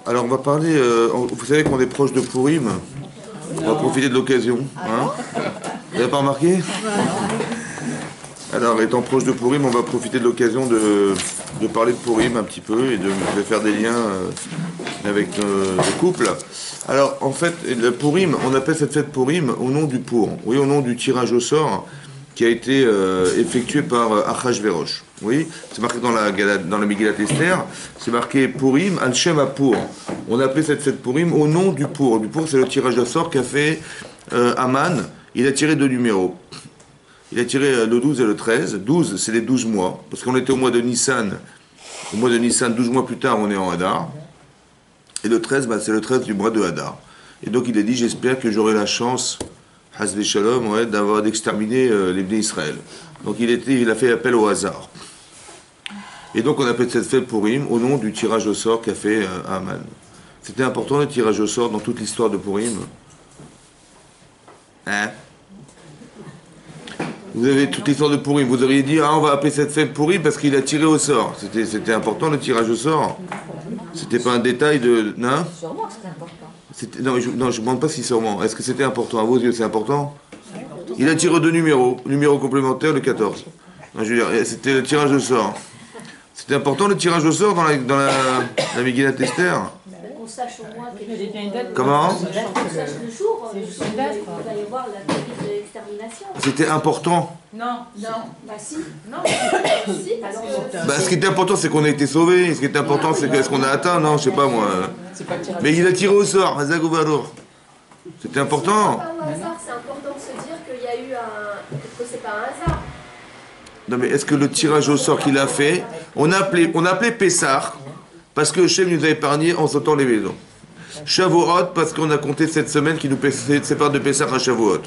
Alors on va parler, vous savez qu'on est proche de Pourim, on va profiter de l'occasion. Hein, vous n'avez pas remarqué? Alors étant proche de Pourim, on va profiter de l'occasion de parler de Pourim un petit peu et de faire des liens avec le couple. Alors en fait, le Pourim, on appelle cette fête Pourim au nom du Pour, oui, au nom du tirage au sort qui a été effectué par Achashverosh. Oui, c'est marqué dans la Megillat Esther, c'est marqué Pourim, Al-Shem Pour. On a appelé cette fête Pourim au nom du Pour. Du Pour, c'est le tirage au sort qu'a fait Haman. Il a tiré deux numéros. Il a tiré le 12 et le 13. 12, c'est les 12 mois. Parce qu'on était au mois de Nissan. Au mois de Nissan, 12 mois plus tard, on est en Hadar. Et le 13, c'est le 13 du mois de Hadar. Et donc il a dit, j'espère que j'aurai la chance, Hasbe Shalom, ouais, d'exterminer les Bnei Israël. Donc il a fait appel au hasard. Et donc on appelle cette fête Pourim au nom du tirage au sort qu'a fait Haman. C'était important le tirage au sort dans toute l'histoire de Pourim. Hein? Vous avez toute l'histoire de Pourim. Vous auriez dit, on va appeler cette fête Pourim parce qu'il a tiré au sort. C'était important le tirage au sort. C'était pas un détail de... Non, sûrement c'était important. Non, je ne demande pas si sûrement. Est-ce que c'était important? À vos yeux, c'est important? Il a tiré deux numéros. Numéro complémentaire, le 14. Non, je veux dire, c'était le tirage au sort. C'était important le tirage au sort dans la Megillat Esther? Qu'on sache au moins Comment? qu'on sache le jour, il va y avoir la police de l'extermination. C'était important. Non. Bah si. Non. Si, parce que... Bah, ce qui était important, c'est qu'on a été sauvés. Ce qui était important, c'est qu'est-ce qu'on a atteint. Non, je sais pas moi. Mais il a tiré au sort, Hazak Ubarour. C'était important. C'est pas au hasard, c'est important de se dire qu'il y a eu que c'est pas un hasard. Non, mais est-ce que le tirage au sort qu'il a fait, on a appelé Pessah parce que Hachem nous a épargné en sautant les maisons. Shavuot parce qu'on a compté cette semaine qui nous sépare de Pessah à Shavuot.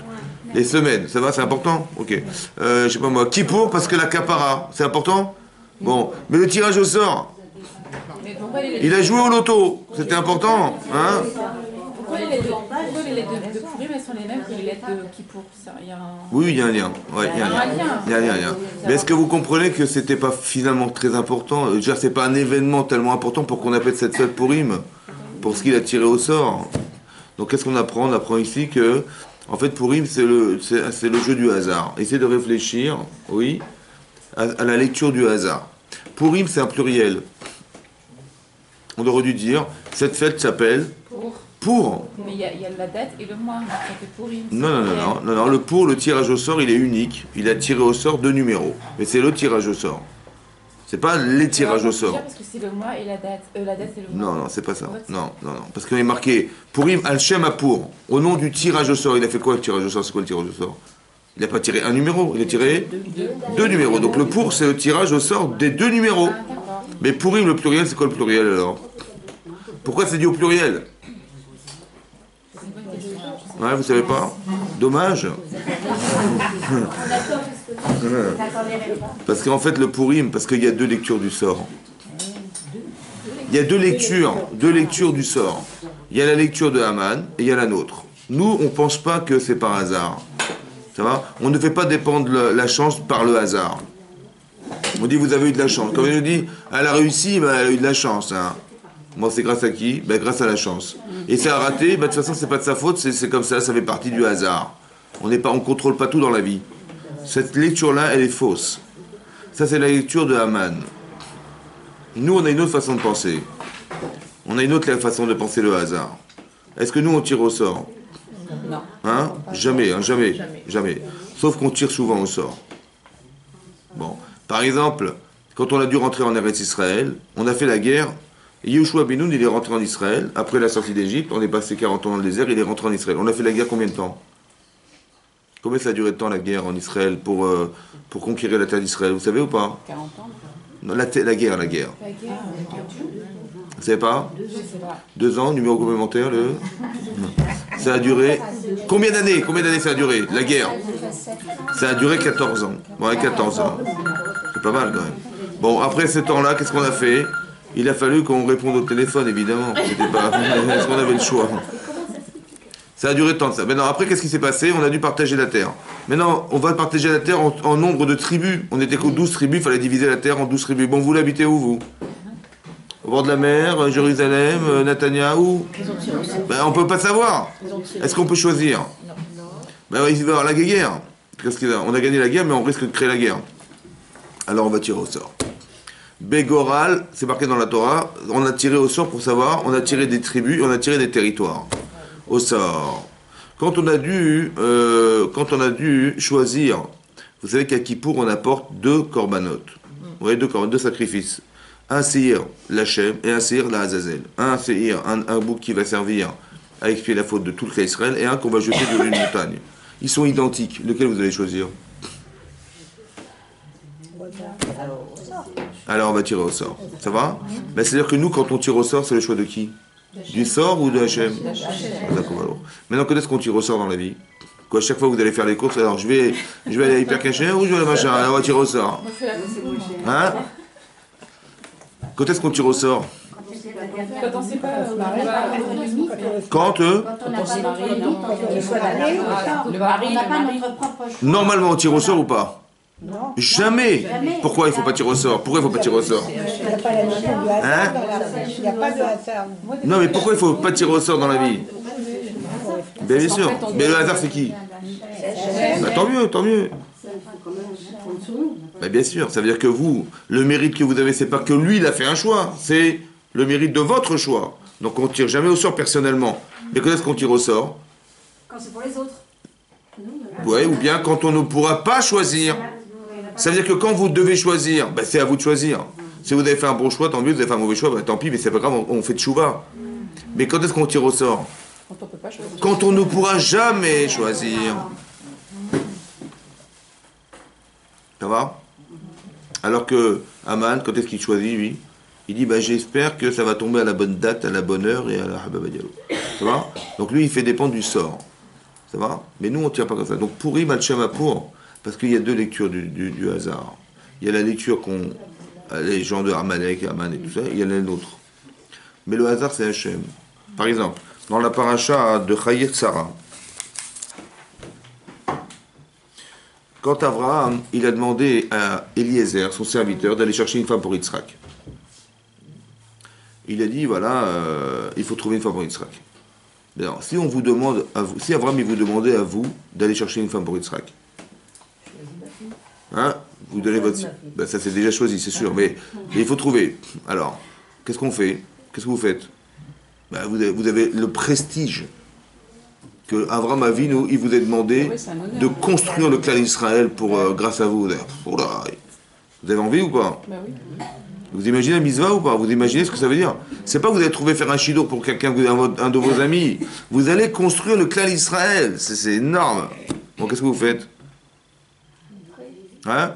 Les semaines, ça va, c'est important? Ok. Je sais pas moi. Kippour parce que la kapara, c'est important? Bon. Mais le tirage au sort, il a joué au loto, c'était important, hein? Pourquoi les lettres de Pourim, elles sont les mêmes que les lettres de Kippour? Oui, il y a un lien. Ouais, il y a un lien. Mais est-ce que vous comprenez que c'était pas finalement très important? Je veux dire, c'est pas un événement tellement important pour qu'on appelle cette fête Pourim, pour ce qu'il a tiré au sort. Donc qu'est-ce qu'on apprend? On apprend ici que, en fait, Pourim, c'est le jeu du hasard. Essayez de réfléchir, oui, à la lecture du hasard. Pourim, c'est un pluriel. On aurait dû dire, cette fête s'appelle pour. Mais il y a la date et le mois, ça fait Pourim. Non, le pour, le tirage au sort, il est unique. Il a tiré au sort deux numéros. Mais c'est le tirage au sort. C'est pas les tirages au sort. Parce que c'est le mois et la date. La date c'est le mois. Non, c'est pas ça. Non. Parce qu'il est marqué Pourim Al-Shem Pour. Au nom du tirage au sort. Il a fait quoi le tirage au sort? C'est quoi le tirage au sort? Il n'a pas tiré un numéro, il a tiré deux numéros. Donc le pour, c'est le tirage au sort des deux numéros. Mais Pourim, le pluriel, c'est quoi le pluriel alors? Pourquoi c'est dit au pluriel? Ouais, vous savez pas? Dommage. Parce qu'en fait, le Pourim, parce qu'il y a deux lectures du sort. Il y a deux lectures du sort. Il y a la lecture de Haman et il y a la nôtre. Nous, on ne pense pas que c'est par hasard. Ça va? On ne fait pas dépendre la chance par le hasard. On dit, vous avez eu de la chance. Quand on nous dit, elle a réussi, elle a eu de la chance. Hein. Moi, c'est grâce à qui? Grâce à la chance. Et ça a raté, de toute façon, c'est pas de sa faute, c'est comme ça fait partie du hasard. On ne contrôle pas tout dans la vie. Cette lecture-là, elle est fausse. Ça, c'est la lecture de Haman. Nous, on a une autre façon de penser. On a une autre façon de penser le hasard. Est-ce que nous, on tire au sort? Non. Hein? Jamais. Sauf qu'on tire souvent au sort. Bon. Par exemple, quand on a dû rentrer en Eretz Israël, on a fait la guerre. Yehoshua Ben Nun, il est rentré en Israël. Après la sortie d'Égypte, on est passé 40 ans dans le désert, il est rentré en Israël. On a fait la guerre combien de temps? Combien ça a duré de temps la guerre en Israël pour conquérir la terre d'Israël? Vous savez ou pas? 40 ans. Non, la guerre. La guerre, Vous savez pas? 2 ans, numéro complémentaire, Ça a duré... Combien d'années ça a duré, la guerre? Ça a duré 14 ans. Ouais, 14 ans. C'est pas mal quand même. Bon, après ce temps-là, qu'est-ce qu'on a fait? Il a fallu qu'on réponde au téléphone, évidemment. C'était pas... Est-ce qu'on avait le choix? Ça a duré tant de ça. Maintenant, après, qu'est-ce qui s'est passé? On a dû partager la terre. Maintenant, on va partager la terre en nombre de tribus. On était que 12 tribus, il fallait diviser la terre en 12 tribus. Bon, vous l'habitez où, vous? Au bord de la mer, Jérusalem, Netanyahou? Ben, on ne peut pas savoir. Est-ce qu'on peut choisir? Ben, il va y avoir la guerre. On a gagné la guerre, mais on risque de créer la guerre. Alors on va tirer au sort. Bégoral, c'est marqué dans la Torah, on a tiré au sort pour savoir, on a tiré des tribus, on a tiré des territoires. Au sort. Quand on a dû choisir, vous savez qu'à Kippour, on apporte 2 corbanotes. Vous voyez, 2 sacrifices. Un séhir, l'Hachem, et un séhir, la Azazel. Un séhir, un bouc qui va servir à expier la faute de tout le cas Israël, et un qu'on va jeter de une montagne. Ils sont identiques. Lequel vous allez choisir? Alors on va tirer au sort. Ça va? Ben, c'est-à-dire que nous, quand on tire au sort, c'est le choix de qui? Du sort ou de Hachem? D'accord, alors. Maintenant, quand est-ce qu'on tire au sort dans la vie? Quoi, chaque fois que vous allez faire les courses, alors je vais aller à Hyper Cacher ou je vais aller à machin? Alors on va tirer au sort. Hein? Quand est-ce qu'on tire au sort? Quand on ne sait pas, Quand normalement on tire au sort ou pas? Non. Jamais. Pourquoi il ne faut pas tirer au sort? Pourquoi il ne faut pas tirer au sort? Il n'y a pas la notion du hasard dans la vie. Il n'y a pas de hasard. Non, mais pourquoi il ne faut pas tirer au sort dans la vie? Bien sûr. Mais le hasard, c'est qui? Bah, tant mieux, tant mieux. Bah, bien sûr, ça veut dire que vous, le mérite que vous avez, c'est pas que lui, il a fait un choix, c'est le mérite de votre choix. Donc on ne tire jamais au sort personnellement. Mais quand est-ce qu'on tire au sort? Quand c'est pour les autres. Ouais, ou bien quand on ne pourra pas choisir. Ça veut dire que quand vous devez choisir, bah, c'est à vous de choisir. Si vous avez fait un bon choix, tant mieux, vous avez fait un mauvais choix, bah, tant pis, mais c'est pas grave, on fait de chouva. Mais quand est-ce qu'on tire au sort? Quand on ne pourra jamais choisir. Ça va? Alors que Aman, quand est-ce qu'il choisit, lui? Il dit, bah, j'espère que ça va tomber à la bonne date, à la bonne heure et à la Hababa Diallo. Ça va? Donc lui, il fait dépendre du sort. Ça va? Mais nous, on ne tire pas comme ça. Donc Pourim al-Shamapour, parce qu'il y a 2 lectures du hasard. Il y a la lecture qu'ont les gens de Amalek, Aman et tout ça, il y en a une autre. Mais le hasard, c'est Hachem. Par exemple, dans la paracha de Chayet Sarah, quand Abraham, il a demandé à Eliezer, son serviteur, d'aller chercher une femme pour Yitzhak. Il a dit, voilà, il faut trouver une femme pour Yitzhak. Alors, si on vous demande à vous, si Abraham il vous demandait à vous d'aller chercher une femme pour Yitzhak, hein, vous donnez votre, ben, ça c'est déjà choisi, c'est sûr, mais il faut trouver. Alors, qu'est-ce qu'on fait? Qu'est-ce que vous faites? Ben, vous avez le prestige que Abraham Avinu, il vous a demandé de construire le clan Israël pour, grâce à vous. Oh là, vous avez envie ou pas? Vous imaginez la mitzvah ou pas? Vous imaginez ce que ça veut dire? C'est pas que vous allez trouver faire un shidour pour quelqu'un, un de vos amis. Vous allez construire le clan Israël. C'est énorme. Bon, qu'est-ce que vous faites? Hein?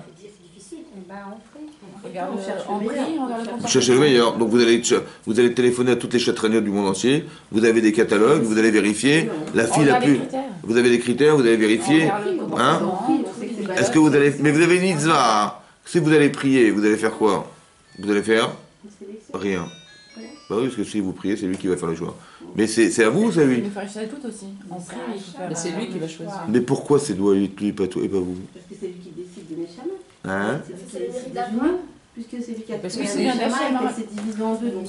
Vous cherchez le meilleur. Donc vous allez téléphoner à toutes les châtraignottes du monde entier. Vous avez des catalogues, vous allez vérifier. La fille la plus. Vous avez des critères, vous allez vérifier. Hein? Est-ce que vous allez. Mais vous avez une mitzvah. Si vous allez prier, vous allez faire quoi? Vous allez faire rien. Bah oui, parce que si vous priez, c'est lui qui va faire le choix. Mais c'est à vous ou c'est à lui? Il faut faire tout aussi. Mais c'est lui qui va choisir. Mais pourquoi c'est lui et pas vous? Parce que c'est lui qui décide de Neshama. Hein? C'est lui qui décide d'Adma. Puisque c'est lui qui a Parce créé que c'est bien Neshama Neshama. et c'est divisé en deux. Donc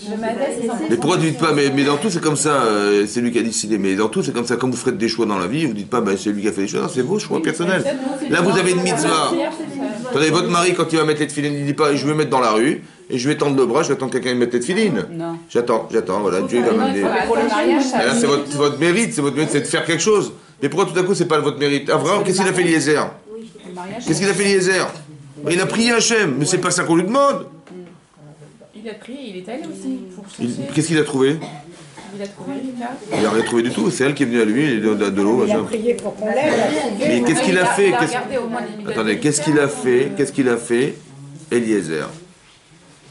Mais pourquoi vous dites pas, mais dans tout c'est comme ça, c'est lui qui a décidé, mais dans tout c'est comme ça, quand vous faites des choix dans la vie, vous dites pas, bah, c'est lui qui a fait les choix, non, c'est vos choix personnels. Là vous avez une mitzvah. Attendez, votre mari quand il va mettre les tefilines, il dit pas, je vais mettre dans la rue, et je vais tendre le bras, je vais attendre que quelqu'un mette les tefilines. Non. J'attends, voilà, Dieu il va m'amener. Pour le mariage, Et là c'est votre mérite, c'est de faire quelque chose. Mais pourquoi tout à coup c'est pas votre mérite? Abraham, qu'est-ce qu'il a fait Eliezer? Qu'est-ce qu'il a fait Eliezer? Il a prié Hachem, mais c'est pas ça qu'on lui demande. Il a prié, il est allé aussi pour chercher. Qu'est-ce qu'il a trouvé? Il a trouvé Rita. Il n'a rien trouvé du tout, c'est elle qui est venue à lui, de l'eau. Il a prié pour qu'on l'aide. Mais qu'est-ce qu'il a fait? Regardez au moins les limites. Attendez, qu'est-ce qu'il a fait Eliezer?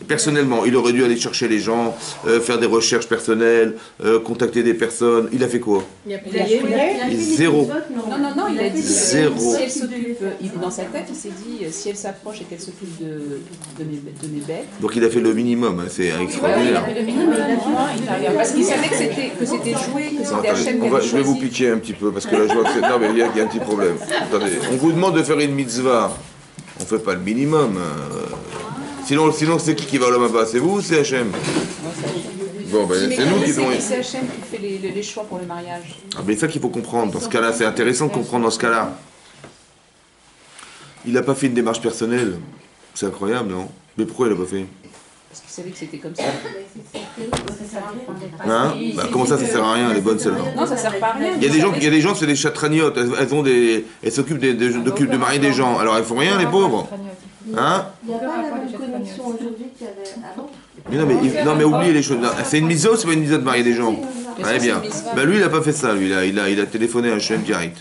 Personnellement, il aurait dû aller chercher les gens, faire des recherches personnelles, contacter des personnes. Il a fait quoi? Il a prié. Zéro. Non, il a dit Zéro. si elle s'occupe, dans sa tête, il s'est dit si elle s'approche et qu'elle s'occupe de mes bêtes. Donc il a fait le minimum, hein, c'est extraordinaire. Parce qu'il savait que c'était joué, que c'était Hachem qui avait Je vais vous choisi. piquer un petit peu, parce que là je vois que c'est... Non mais il y a un petit problème. Attendez, on vous demande de faire une mitzvah. On ne fait pas le minimum. Sinon c'est qui va au Lama C'est vous ou c'est Hachem? Bon, ben c'est nous qui devons... C'est Hachem qui fait les choix pour le mariage. Ah, mais c'est ça qu'il faut comprendre. Dans ce cas-là, c'est intéressant de comprendre dans ce cas-là. Il n'a pas fait une démarche personnelle. C'est incroyable, non? Mais pourquoi il n'a pas fait? Parce qu'il savait que c'était comme ça. Hein? Bah, comment ça sert à rien, elle est bonne celle-là? Non, ça sert pas à rien. Il y a des gens, c'est des chatragnottes. Elles s'occupent de marier des gens. Alors elles font rien, les pauvres. Hein? Il n'y a pas la même connexion aujourd'hui qu'il y avait avant. Mais non, mais oubliez les choses. C'est une miso, c'est pas une miso de marier des gens. Très bien. Bah lui, il n'a pas fait ça. Lui, il a téléphoné à Hachem direct.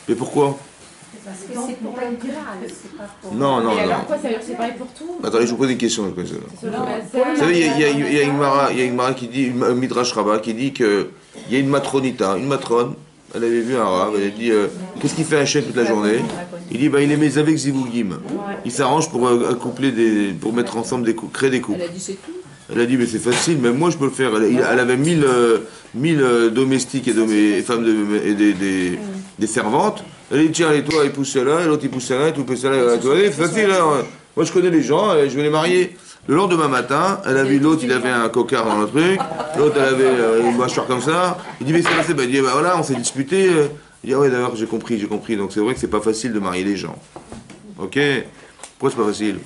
Mais pourquoi? C'est pour la grâce, c'est pas pour... Non. Et alors quoi, ça veut dire que c'est pareil pour tout? Attendez, je vous pose une question. Vous savez, il y a une Mara qui dit, un Midrash Rabbah qui dit qu'il y a une matronita, une matrone. Elle avait vu un rab, elle a dit qu'est-ce qu'il fait Hachem toute la journée? Il dit il est mes avec Zivugim. Il s'arrange pour accoupler pour mettre ensemble créer des couples. Elle a dit c'est tout. Elle a dit mais c'est facile, même moi je peux le faire. Elle avait 1000 domestiques et femmes et des servantes. Elle a dit tiens allez toi il pousse celle-là, et l'autre il pousse celle-là, et tout pousse celle-là. C'est facile, hein. Moi je connais les gens, je vais les marier. Le lendemain matin, elle a vu l'autre, il avait un cocard dans le truc, l'autre elle avait une mâchoire comme ça. Il dit mais c'est passé, il dit bah voilà, on s'est disputé. Il dit ah ouais d'accord, j'ai compris. Donc c'est vrai que c'est pas facile de marier les gens. Ok? Pourquoi c'est pas facile?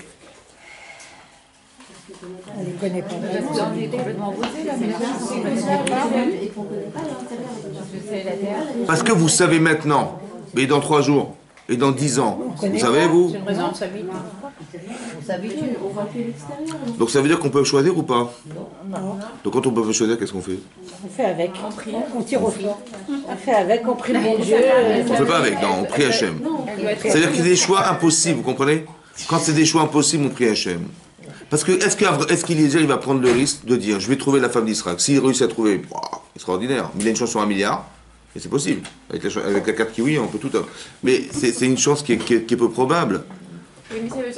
On ne les connaît pas. On est complètement opposés là, mais là, on ne Et qu'on ne connaît pas l'intérieur de la terre. Parce que vous savez maintenant, mais dans 3 jours, et dans 10 ans, vous savez vous? C'est une raison de s'habituer. On s'habitue, on voit que l'extérieur. Donc ça veut dire qu'on peut choisir ou pas? Donc quand on peut choisir, qu'est-ce qu'on fait? On fait avec. On tire au sort. On fait avec, on prie mon Dieu. On fait pas avec, non, on prie Hachem. C'est-à-dire qu'il y a des choix impossibles, vous comprenez? Quand c'est des choix impossibles, on prie Hachem. Parce que est-ce qu'Eliezer il va prendre le risque de dire je vais trouver la femme d'Israël? S'il réussit à trouver, extraordinaire. Mais il a une chance sur 1 milliard, et c'est possible. Avec la carte kiwi, on peut tout. Mais c'est une chance qui est peu probable.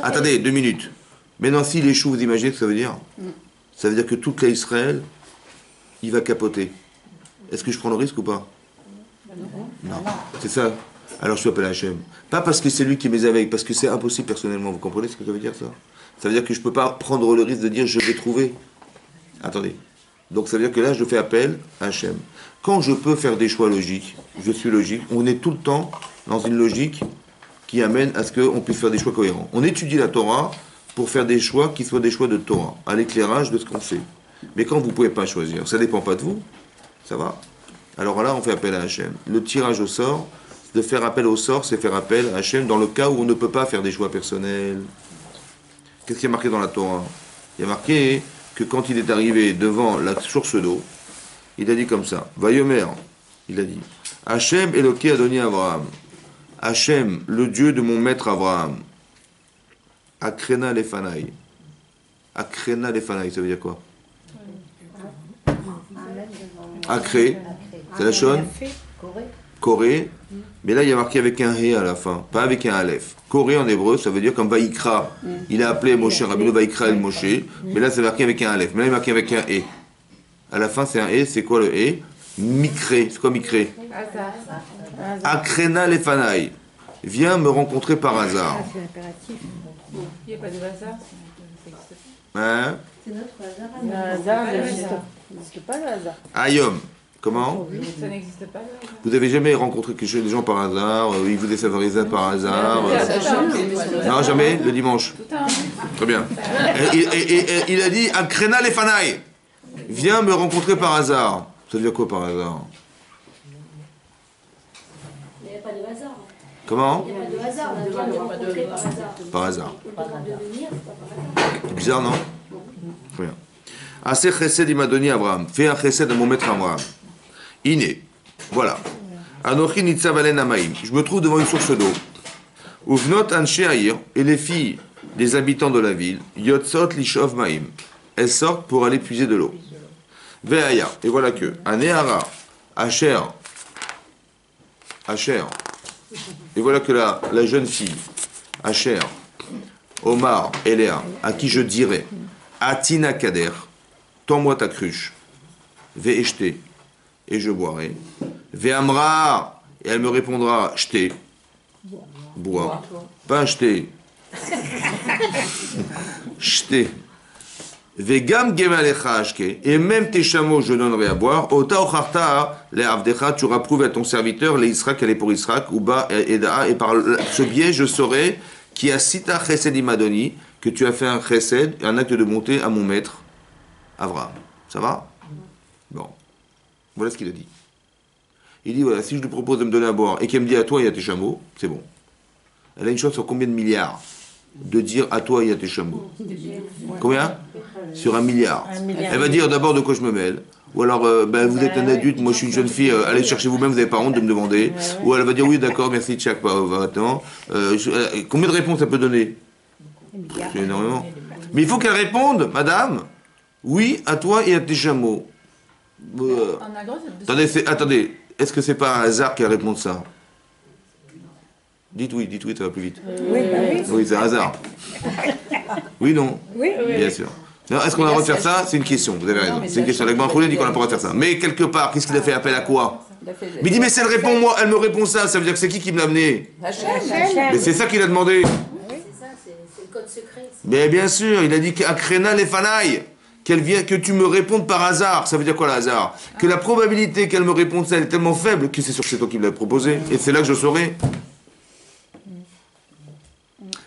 Attendez, 2 minutes. Maintenant, s'il échoue, vous imaginez ce que ça veut dire? Ça veut dire que toute l'Israël, il va capoter. Est-ce que je prends le risque ou pas? Non. C'est ça. Alors je suis appelé Hachem. Pas parce que c'est lui qui m'est avec, parce que c'est impossible personnellement. Vous comprenez ce que ça veut dire ça? Ça veut dire que je ne peux pas prendre le risque de dire je vais trouver. Attendez. Donc ça veut dire que là, je fais appel à Hachem. Quand je peux faire des choix logiques, je suis logique. On est tout le temps dans une logique qui amène à ce qu'on puisse faire des choix cohérents. On étudie la Torah pour faire des choix qui soient des choix de Torah, à l'éclairage de ce qu'on sait. Mais quand vous ne pouvez pas choisir, ça ne dépend pas de vous, ça va? Alors là, on fait appel à Hachem. Le tirage au sort, de faire appel au sort, c'est faire appel à Hachem dans le cas où on ne peut pas faire des choix personnels. Qu'est-ce qui est marqué dans la Torah? Il y a marqué que quand il est arrivé devant la source d'eau, il a dit comme ça, Vayomer, il a dit, Hachem Eloké Adoni Abraham, Hachem, le Dieu de mon maître Abraham, Akrena Lefanaï. Akrena Lefanaï, ça veut dire quoi? Akré, c'est la chonne? Corée, mais là il y a marqué avec un He à la fin, pas avec un Aleph. Corée en hébreu, ça veut dire comme Vaïkra. Il a appelé Moshe Rabbeinu Vaïkra el Moshe, mais là c'est marqué avec un Aleph. Mais là il est marqué avec un E. À la fin c'est un E, c'est quoi le E? Mikré, c'est quoi Mikré? Akrena Lefanaï. Viens me rencontrer par hasard. C'est impératif. Il n'y a pas de hasard. Hein? C'est notre hasard. Le hasard n'existe pas, le hasard. Ayom. Comment? Ça n'existe pas. Vous n'avez jamais rencontré des gens par hasard? Ils vous défavorisent par hasard? Non, jamais? Le dimanche? Très bien. Et il a dit Akrena Lefanaï. Viens me rencontrer par hasard. Ça veut dire quoi par hasard? Il n'y a pas de hasard. Comment? Il n'y a pas de hasard. On a besoin de rencontrer par hasard. Par hasard. On demande de venir, c'est pas par hasard. C'est bizarre, non? Très bien. Assez chesed il m'a donné Abraham. Fais un chesed à mon maître Abraham. Iné. Voilà. Anochi nitzav alen amaim. Je me trouve devant une source d'eau. Uvnot anshe haïr. Et les filles des habitants de la ville. Yotzot lishov maim. Elles sortent pour aller puiser de l'eau. Ve'aya. Et voilà que. Anéhara. Asher. Et voilà que la jeune fille. Asher. Omar. Eléa. À qui je dirais. Atina kader. Tends-moi ta cruche. Ve'eshte. Et je boirai. Ve'amra, et elle me répondra, jeter, bois, pas acheter. Shte. Vegam gemalecha ashke. Et même tes chameaux, je donnerai à boire. Ota ocharta le avdecha, tu auras prouvé à ton serviteur, les Israël, qu'elle est pour Israël, Uba et Daa, et par ce biais, je saurai qui a cita chesed imadoni, que tu as fait un chesed, un acte de bonté à mon maître, Avraham. Ça va? Bon. Voilà ce qu'il a dit. Il dit, voilà, si je lui propose de me donner à boire et qu'elle me dit à toi et à tes chameaux, c'est bon. Elle a une chance sur combien de milliards de dire à toi et à tes chameaux? Combien? Sur 1 milliard. Elle va dire d'abord de quoi je me mêle. Ou alors, vous êtes un adulte, moi je suis une jeune fille, allez chercher vous-même, vous n'avez pas honte de me demander. Ou elle va dire oui, d'accord, merci, tchak, attends. Combien de réponses ça peut donner? C'est énormément. Mais il faut qu'elle réponde, madame, oui, à toi et à tes chameaux. Attendez, est-ce que c'est pas un hasard qu'elle réponde ça? Dites oui, ça va plus vite. Oui, Oui, c'est un hasard. Oui, non? Oui. Bien sûr. Non, est-ce qu'on a le droit de faire ça? C'est une question, vous avez raison. C'est une question. L'Agma Choulé dit qu'on n'a pas le droit de faire ça. Mais quelque part, qu'est-ce qu'il a fait appel à quoi? Mais il dit, mais si elle répond, moi, elle me répond ça, ça veut dire que c'est qui me l'a amené? Mais c'est ça qu'il a demandé. C'est ça, c'est le code secret. Mais bien sûr, il a dit qu'Akrena les fanailles, qu'elle vient, que tu me répondes par hasard. Ça veut dire quoi le hasard? Que la probabilité qu'elle me réponde ça, elle est tellement faible que c'est sûr que c'est toi qui me l'as proposé. Et c'est là que je saurai.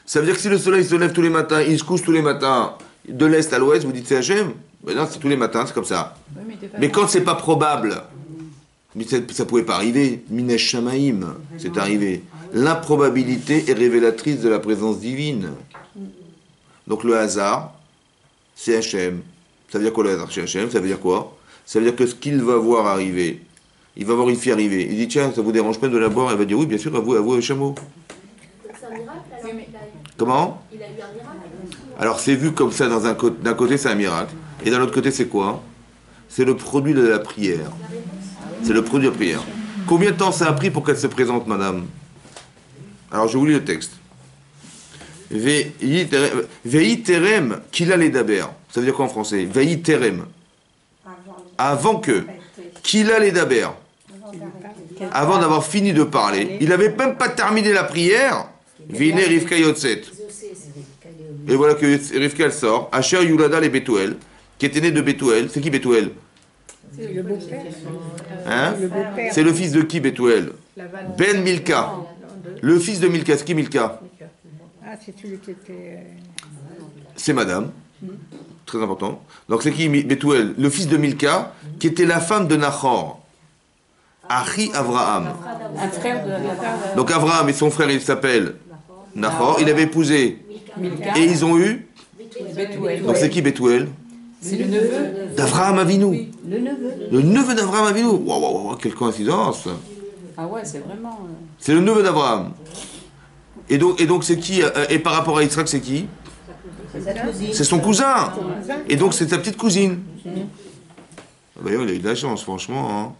Ça veut dire que si le soleil se lève tous les matins, il se couche tous les matins, de l'est à l'ouest, vous dites c'est Hachem? Ben non, c'est tous les matins, c'est comme ça. Mais quand c'est pas probable, mais ça pouvait pas arriver, Minesh Shamaim, c'est arrivé. L'improbabilité est révélatrice de la présence divine. Donc le hasard, c'est Hachem. Ça veut dire quoi le hasard chez Hachem? Ça veut dire quoi? Ça veut dire que ce qu'il va voir arriver, il va voir une fille arriver. Il dit tiens, ça vous dérange pas de la boire? Elle va dire oui, bien sûr, à vous, chameau. C'est un miracle alors qu'il a eu. Comment? Il a eu un miracle. Alors c'est vu comme ça, d'un côté c'est un miracle, et d'un autre côté c'est quoi? C'est le produit de la prière. C'est le produit de la prière. Combien de temps ça a pris pour qu'elle se présente, madame? Alors je vous lis le texte. Vei terem qu'il a les daber. Ça veut dire quoi en français? Vei terem. Avant que. Qu'il a les daber. Avant d'avoir fini de parler. Il n'avait même pas terminé la prière. Vine Rivka Yotzet. Et voilà que Rivka elle sort. Asher Yulada les Bethuel. Qui était né de Bethuel. C'est qui Bethuel? Le beau-père. Hein? C'est le fils de qui Bethuel? Ben Milka. Le fils de Milka. C'est qui Milka? Ah, c'est celui qui était... C'est madame. Très important. Donc c'est qui Bethuel? Le fils de Milka, qui était la femme de Nahor. Achi Avraham. Un frère de... Donc Avraham et son frère, il s'appelle Nahor. Il avait épousé. Milka. Et ils ont eu. Bethuel. Donc c'est qui Bethuel? C'est le neveu. D'Avraham Avinu. Le neveu. Le neveu d'Avraham Avinu. Waouh, quelle coïncidence. Ah ouais, c'est vraiment... C'est le neveu d'Avraham. Et donc c'est qui? Et par rapport à Yitzhak, c'est qui? C'est son cousin. Et donc c'est sa petite cousine. Ah bah, il a eu de la chance, franchement. Hein.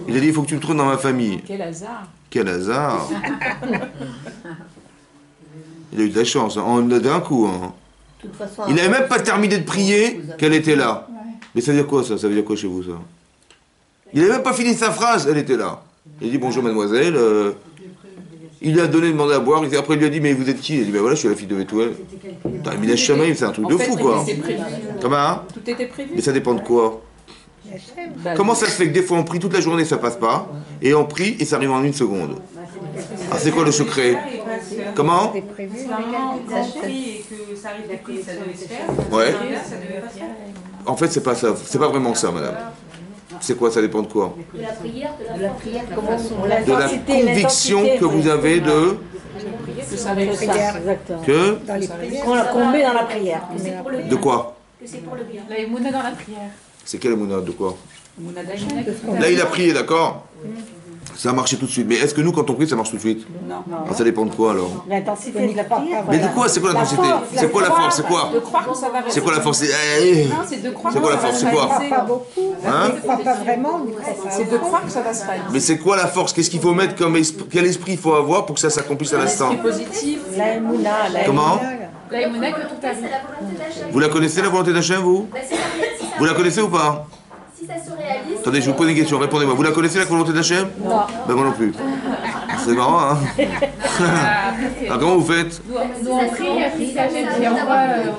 Il a dit, il faut que tu me trouves dans ma famille. Quel hasard. Quel hasard. Il a eu de la chance, hein. D'un coup. Hein. De toute façon, Il n'avait même pas terminé de prier qu'elle était là. Mais ça veut dire quoi ça? Ça veut dire quoi chez vous ça? Il n'avait même pas fini sa phrase, elle était là. Il a dit bonjour mademoiselle. Il lui a demandé à boire. Après il lui a dit mais vous êtes qui? Il a dit ben voilà je suis la fille de Bethuel. Putain, Minesh Shamaim, c'est un truc de fou quoi. Comment hein? Tout était prévu. Mais ça dépend de quoi? Bah, Comment ça se fait que des fois on prie toute la journée ça passe pas et on prie et ça arrive en une seconde? Ah c'est quoi le secret? Comment? C'était prévu. Normalement, quand on prie et que ça arrive après, ça devait se faire. Ouais. Ça devait pas se faire. En fait c'est pas ça, c'est pas vraiment ça madame. C'est quoi? Ça dépend de quoi? De la prière, de la prière, comment on De la conviction que vous avez de que ça arrive ça. Exactement. que Dans les prières. qu'on met dans la prière. de quoi? que c'est pour le bien. La émouna dans la prière. C'est quelle mouna de quoi? Mounadaïm. Là il a prié d'accord? Ça a marché tout de suite. Mais est-ce que nous quand on prie ça marche tout de suite? Non. Ah, ça dépend de quoi alors? L'intensité de la prière. Mais de quoi? C'est quoi l'intensité? C'est quoi la force? C'est quoi? De croire que ça va C'est quoi la force? Non, c'est de croire C'est quoi la force? C'est quoi? Pas beaucoup. Hein? Je ne crois pas vraiment. Mais C'est de croire que ça va se réaliser. Mais c'est quoi la force? Qu'est-ce qu'il faut mettre comme esprit? Quel esprit il faut avoir pour que ça s'accomplisse à l'instant? C'est positif. La émouna, la Comment? La émouna que tout arrive. C'est la volonté d'Hachem. Vous la connaissez la volonté d'Hachem vous? Ben, c'est pareil, si ça- Vous la connaissez ou pas? Si ça se réalise. Attendez, je vous pose une question, répondez-moi. Vous la connaissez la volonté d'Hachem? Non. Ben moi non plus. C'est marrant, hein. Après, Alors, comment vous faites? nous on prie, après ça gêne, puis on voit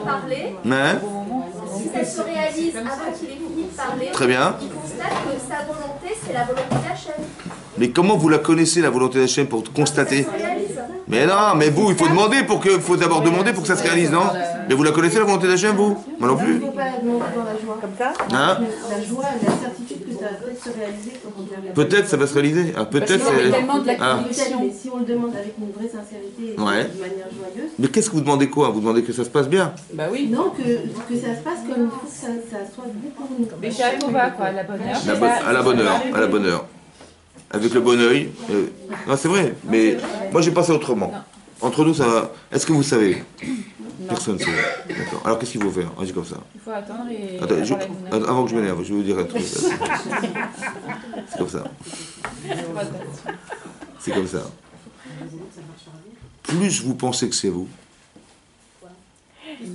parler. Hein? au moment. Si ça se réalise avant qu'il ait fini de parler, Très bien. il constate que sa volonté, c'est la volonté d'Hachem. Mais comment vous la connaissez, la volonté d'Hachem, pour constater? Ça se réalise. Mais non, mais vous, il faut demander faut d'abord demander pour que ça se réalise, non? Mais vous la connaissez, la volonté d'Hachem, vous? Moi non plus. Il ne faut pas demander dans la joie. Comme ça. Hein? La joie, la certitude que ça va peut-être se réaliser quand on vient. Peut-être ça va se réaliser. Ah, Parce peut-être. qu'il y avait tellement de la Ah. conviction. Mais si on le demande avec une vraie sincérité et Ouais. de manière joyeuse, Mais qu'est-ce que vous demandez quoi? Vous demandez que ça se passe bien? Bah oui. non, que ça se passe comme il faut que ça soit bon pour nous. Mais chez Atouba, quoi, à la bonne heure. À la bonne heure, à la bonne heure. Avec le bon oeil. Non, c'est vrai. Mais moi, j'ai passé autrement. Entre nous, ça va. Est-ce que vous savez? Personne ne sait. D'accord. Alors, qu'est-ce qu'il faut faire? On dit comme ça. Il faut attendre et. Attends, avoir la bonne heure. avant que je m'énerve, je vais vous dire un truc. C'est comme ça. C'est comme ça. Plus vous pensez que c'est vous,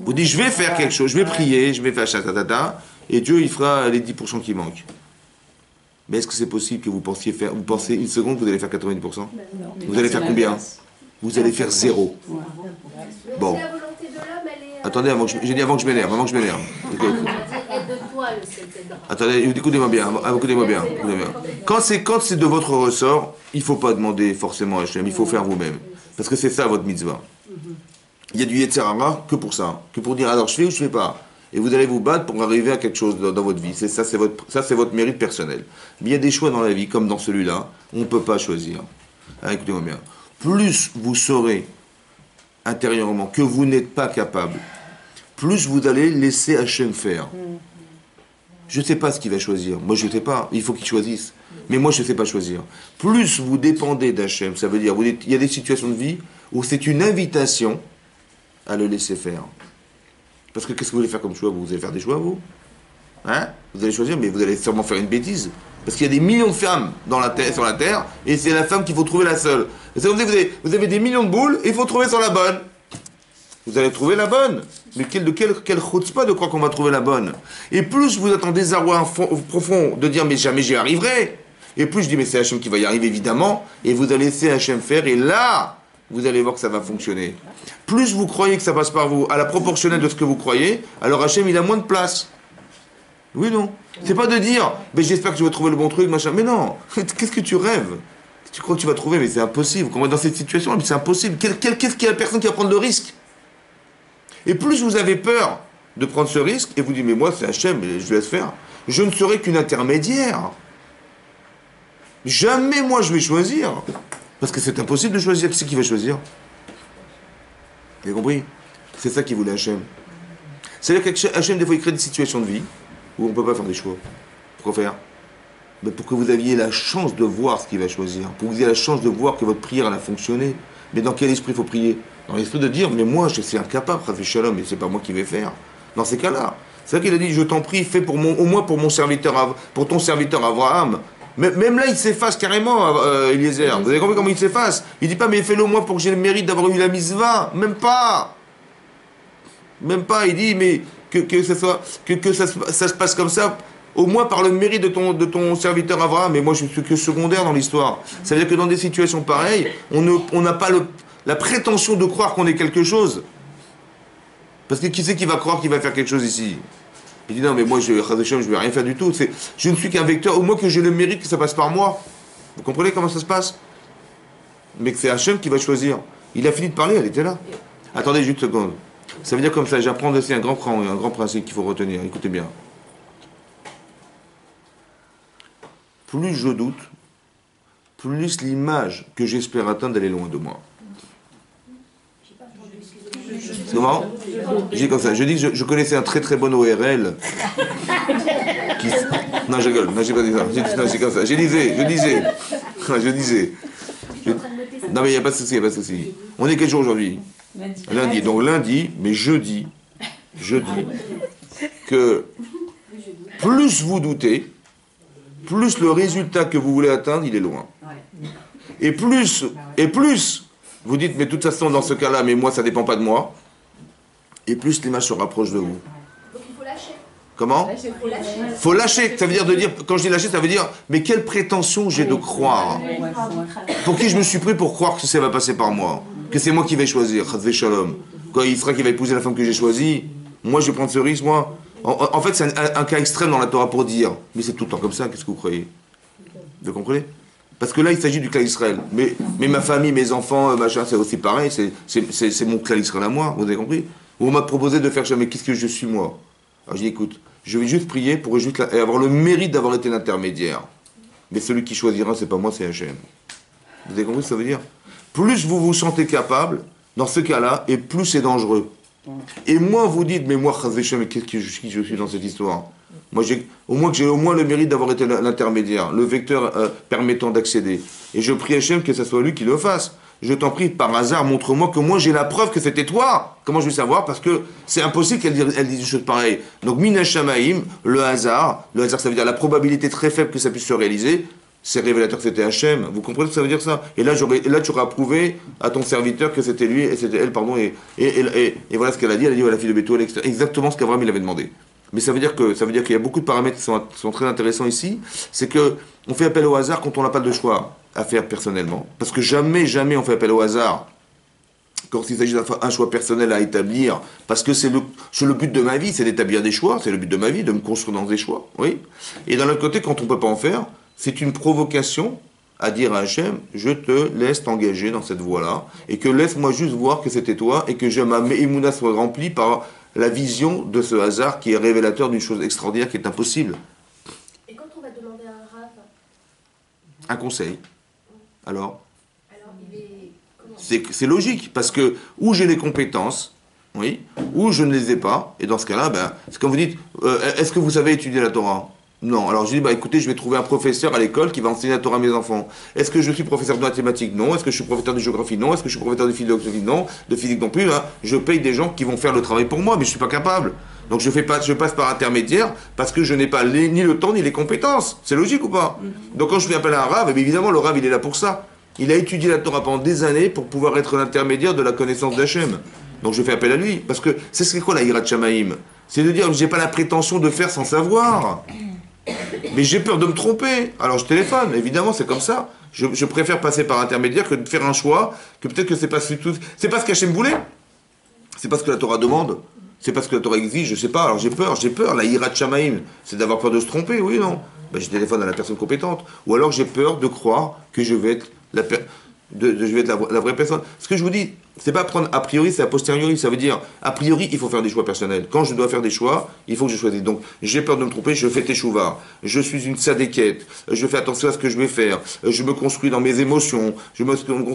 vous dites je vais faire quelque chose, je vais prier, je vais faire ça, et Dieu il fera les 10% qui manquent. Mais est-ce que c'est possible que vous pensez une seconde, vous allez faire 90%? Vous allez faire combien? Vous allez faire 0. Bon. La volonté de l'homme, elle est. Attendez, j'ai dit avant que je m'énerve, Aide-toi, le ciel t'aidera. Attendez, écoutez-moi bien, écoutez-moi bien. Quand c'est de votre ressort, il ne faut pas demander forcément à Hachem, il faut faire vous-même. Parce que c'est ça votre mitzvah. Il y a du Yetzer Hara que pour ça, que pour dire alors je fais ou je fais pas. Et vous allez vous battre pour arriver à quelque chose dans votre vie. Ça, c'est votre mérite personnel. Mais il y a des choix dans la vie, comme dans celui-là, on ne peut pas choisir. Ah, écoutez-moi bien. Plus vous saurez intérieurement que vous n'êtes pas capable, plus vous allez laisser Hachem faire. Je ne sais pas ce qu'il va choisir. Moi, je ne sais pas. Il faut qu'il choisisse. Mais moi, je ne sais pas choisir. Plus vous dépendez d'Hachem, ça veut dire, il y a des situations de vie où c'est une invitation à le laisser faire. Parce que qu'est-ce que vous voulez faire comme choix? Vous allez faire des choix, vous? Hein? Vous allez choisir, mais vous allez sûrement faire une bêtise. Parce qu'il y a des millions de femmes sur la terre, et c'est la femme qu'il faut trouver la seule. C'est comme si vous avez des millions de boules, et il faut trouver sur la bonne. Vous allez trouver la bonne. Mais quel chutzpah de croire qu'on va trouver la bonne. Et plus vous êtes en désarroi profond de dire mais jamais j'y arriverai. Et plus je dis mais c'est Hachem qui va y arriver évidemment. Et vous allez laisser Hachem faire. Et là, vous allez voir que ça va fonctionner. Plus vous croyez que ça passe par vous, à la proportionnelle de ce que vous croyez, alors Hachem il a moins de place. Oui, non. C'est pas de dire mais j'espère que je vais trouver le bon truc, machin. Mais non. Qu'est-ce que tu rêves? Tu crois que tu vas trouver, mais c'est impossible. Quand on est dans cette situation, c'est impossible. Qu'est-ce qu'il y a la personne qui va prendre le risque? Et plus vous avez peur de prendre ce risque, et vous dites, mais moi c'est Hachem, je le laisse faire, je ne serai qu'une intermédiaire. Jamais moi je vais choisir. Parce que c'est impossible de choisir. Qui c'est qui va choisir? Vous avez compris? C'est ça qu'il voulait Hachem. C'est-à-dire qu'Hachem, des fois, il crée des situations de vie où on ne peut pas faire des choix. Pourquoi faire? Mais pour que vous aviez la chance de voir ce qu'il va choisir. Pour que vous ayez la chance de voir que votre prière elle a fonctionné. Mais dans quel esprit il faut prier? Dans l'esprit de dire, mais moi, je suis incapable, Rav Shalom, et c'est pas moi qui vais faire. Dans ces cas-là. C'est ça qu'il a dit, je t'en prie, fais au moins pour mon serviteur, pour ton serviteur Abraham. Même là, il s'efface carrément, Eliezer. Vous avez compris comment il s'efface? Il dit pas, mais fais-le au moins pour que j'ai le mérite d'avoir eu la mitzvah. Même pas. Même pas. Il dit, mais que ça se passe comme ça, au moins par le mérite de ton serviteur Abraham. Mais moi, je suis que secondaire dans l'histoire. Ça veut dire que dans des situations pareilles, on n'a pas la prétention de croire qu'on est quelque chose. Parce que qui c'est qui va croire qu'il va faire quelque chose ici? Il dit non mais moi je vais rien faire du tout. Je ne suis qu'un vecteur, au moins que j'ai le mérite que ça passe par moi. Vous comprenez comment ça se passe? Mais que c'est Hachem qui va choisir. Il a fini de parler, elle était là. Attendez juste une seconde. Ça veut dire comme ça, j'apprends aussi un grand principe qu'il faut retenir. Écoutez bien. Plus je doute, plus l'image que j'espère atteindre, elle est loin de moi. Comment? Je dis comme ça. Je dis que je connaissais un très très bon ORL. Non, je rigole. Non, j'ai pas dit ça. Non, c'est comme ça. Je disais. Non, mais il n'y a pas de souci, On est quel jour aujourd'hui? Lundi. Donc lundi, mais jeudi, que plus vous doutez, plus le résultat que vous voulez atteindre, il est loin. Et plus, vous dites, mais de toute façon, dans ce cas-là, mais moi, ça ne dépend pas de moi. Et plus l'image se rapproche de vous. Donc il faut lâcher. Comment? Faut lâcher. Ça veut dire de dire, quand je dis lâcher, ça veut dire, mais quelle prétention j'ai de croire? Pour qui je me suis pris pour croire que ça va passer par moi? Que c'est moi qui vais choisir, Chazvé Shalom. Quand il sera qui va épouser la femme que j'ai choisie, moi je vais prendre ce risque, moi. En fait, c'est un cas extrême dans la Torah pour dire, mais c'est tout le temps comme ça, qu'est-ce que vous croyez? Vous comprenez? Parce que là, il s'agit du clan Israël. Mais ma famille, mes enfants, machin, c'est aussi pareil, c'est mon clan Israël à moi, vous avez compris? On m'a proposé de faire ça, mais qu'est-ce que je suis moi? Alors j'ai dit, écoute, je vais juste prier pour juste avoir le mérite d'avoir été l'intermédiaire. Mais celui qui choisira, c'est pas moi, c'est Hachem. Vous avez compris ce que ça veut dire? Plus vous vous sentez capable, dans ce cas-là, et plus c'est dangereux. Et moins vous dites, mais moi, mais qu'est-ce que je suis dans cette histoire? Moi, j'ai au moins le mérite d'avoir été l'intermédiaire, le vecteur permettant d'accéder. Et je prie Hachem que ce soit lui qui le fasse. Je t'en prie, par hasard, montre-moi que moi j'ai la preuve que c'était toi. Comment je vais savoir? Parce que c'est impossible qu'elle dise des choses pareilles. Donc, Mina Shamaim, le hasard, ça veut dire la probabilité très faible que ça puisse se réaliser, c'est révélateur que c'était Hachem. Vous comprenez ce que ça veut dire ça? Et là, tu auras prouvé à ton serviteur que c'était lui, et c'était elle, pardon, et voilà ce qu'elle a dit. Elle a dit, la fille de Bethuel, exactement ce qu'Abraham il avait demandé. Mais ça veut dire qu'il y a beaucoup de paramètres qui sont très intéressants ici. C'est que on fait appel au hasard quand on n'a pas de choix à faire personnellement. Parce que jamais on fait appel au hasard quand il s'agit d'un choix personnel à établir. Parce que c'est le but de ma vie, c'est d'établir des choix. C'est le but de ma vie, de me construire dans des choix. Oui. Et d'un autre côté, quand on ne peut pas en faire, c'est une provocation à dire à Hachem, je te laisse t'engager dans cette voie-là, et que laisse-moi juste voir que c'était toi, et que ma Me'imouna soit remplie par la vision de ce hasard qui est révélateur d'une chose extraordinaire qui est impossible. Et quand on va demander à un rabbin Un conseil. Alors il est... Comment? C'est logique, parce que ou j'ai les compétences, oui, ou je ne les ai pas, et dans ce cas-là, c'est quand vous dites, est-ce que vous savez étudier la Torah? Non. Alors je dis, écoutez, je vais trouver un professeur à l'école qui va enseigner la Torah à mes enfants. Est-ce que je suis professeur de mathématiques? Non. Est-ce que je suis professeur de géographie? Non. Est-ce que je suis professeur de philosophie? Non. De physique non plus. Hein. Je paye des gens qui vont faire le travail pour moi, mais je ne suis pas capable. Donc je passe par intermédiaire parce que je n'ai pas ni le temps ni les compétences. C'est logique ou pas? Donc quand je fais appel à un rave, évidemment, le rave, il est là pour ça. Il a étudié la Torah pendant des années pour pouvoir être l'intermédiaire de la connaissance d'Hachem. Donc je fais appel à lui. Parce que c'est quoi la Hirat Shamaim? C'est de dire que je n'ai pas la prétention de faire sans savoir. Mais j'ai peur de me tromper. Alors je téléphone, évidemment, c'est comme ça. Je préfère passer par intermédiaire que de faire un choix, que peut-être que c'est pas ce qu'Hachem voulait. C'est pas ce que la Torah demande. C'est pas ce que la Torah exige, je sais pas. Alors j'ai peur. La hirat shamaim, c'est d'avoir peur de se tromper, oui, non. Je téléphone à la personne compétente. Ou alors j'ai peur de croire que je vais être la vraie personne. Ce que je vous dis, c'est pas prendre a priori, c'est a posteriori. Ça veut dire, a priori, il faut faire des choix personnels. Quand je dois faire des choix, il faut que je choisisse. Donc, j'ai peur de me tromper, je fais teshuva. Je suis une sadéquette. Je fais attention à ce que je vais faire. Je me construis dans mes émotions.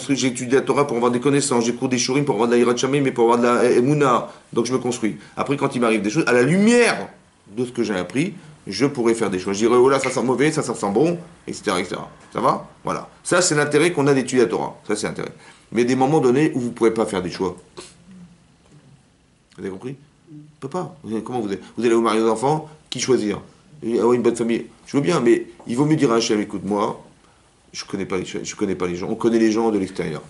J'étudie la Torah pour avoir des connaissances. J'écoute des shurim pour avoir de la hirat shamayim, mais pour avoir de la emuna. Donc, je me construis. Après, quand il m'arrive des choses, à la lumière de ce que j'ai appris, je pourrais faire des choix. Je dirais, oh là, ça sent mauvais, ça sent bon, etc., etc. Ça va? Voilà. Ça, c'est l'intérêt qu'on a d'étudier la Torah. Ça, c'est l'intérêt. Mais il y a des moments donnés où vous ne pouvez pas faire des choix. Vous avez compris? On ne peut pas. Comment vous allez vous marier aux enfants? Qui choisir? Avoir une bonne famille? Je veux bien, mais il vaut mieux dire à Hachem, écoute, moi, je ne connais pas les gens. On connaît les gens de l'extérieur.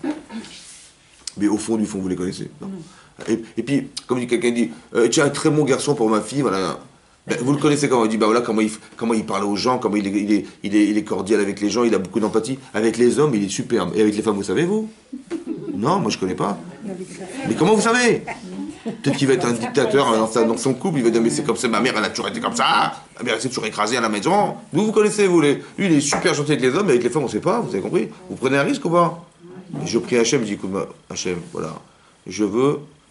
Mais au fond du fond, vous les connaissez. Non. Et puis, comme quelqu'un dit, tu es un très bon garçon pour ma fille, voilà. Vous le connaissez comment? Il dit, voilà, comment il parle aux gens, comment il est cordial avec les gens, il a beaucoup d'empathie. Avec les hommes, il est superbe. Et avec les femmes, vous savez, vous? Non, moi je connais pas. Mais comment vous savez? Peut-être qu'il va être un dictateur dans son couple, il va dire, mais c'est comme ça, ma mère, elle a toujours été comme ça, ma mère, elle s'est toujours écrasée à la maison. Vous connaissez, lui, il est super gentil avec les hommes, mais avec les femmes, on ne sait pas, vous avez compris? Vous prenez un risque ou pas? Et je prie Hachem, je dis, écoute, Hachem, voilà,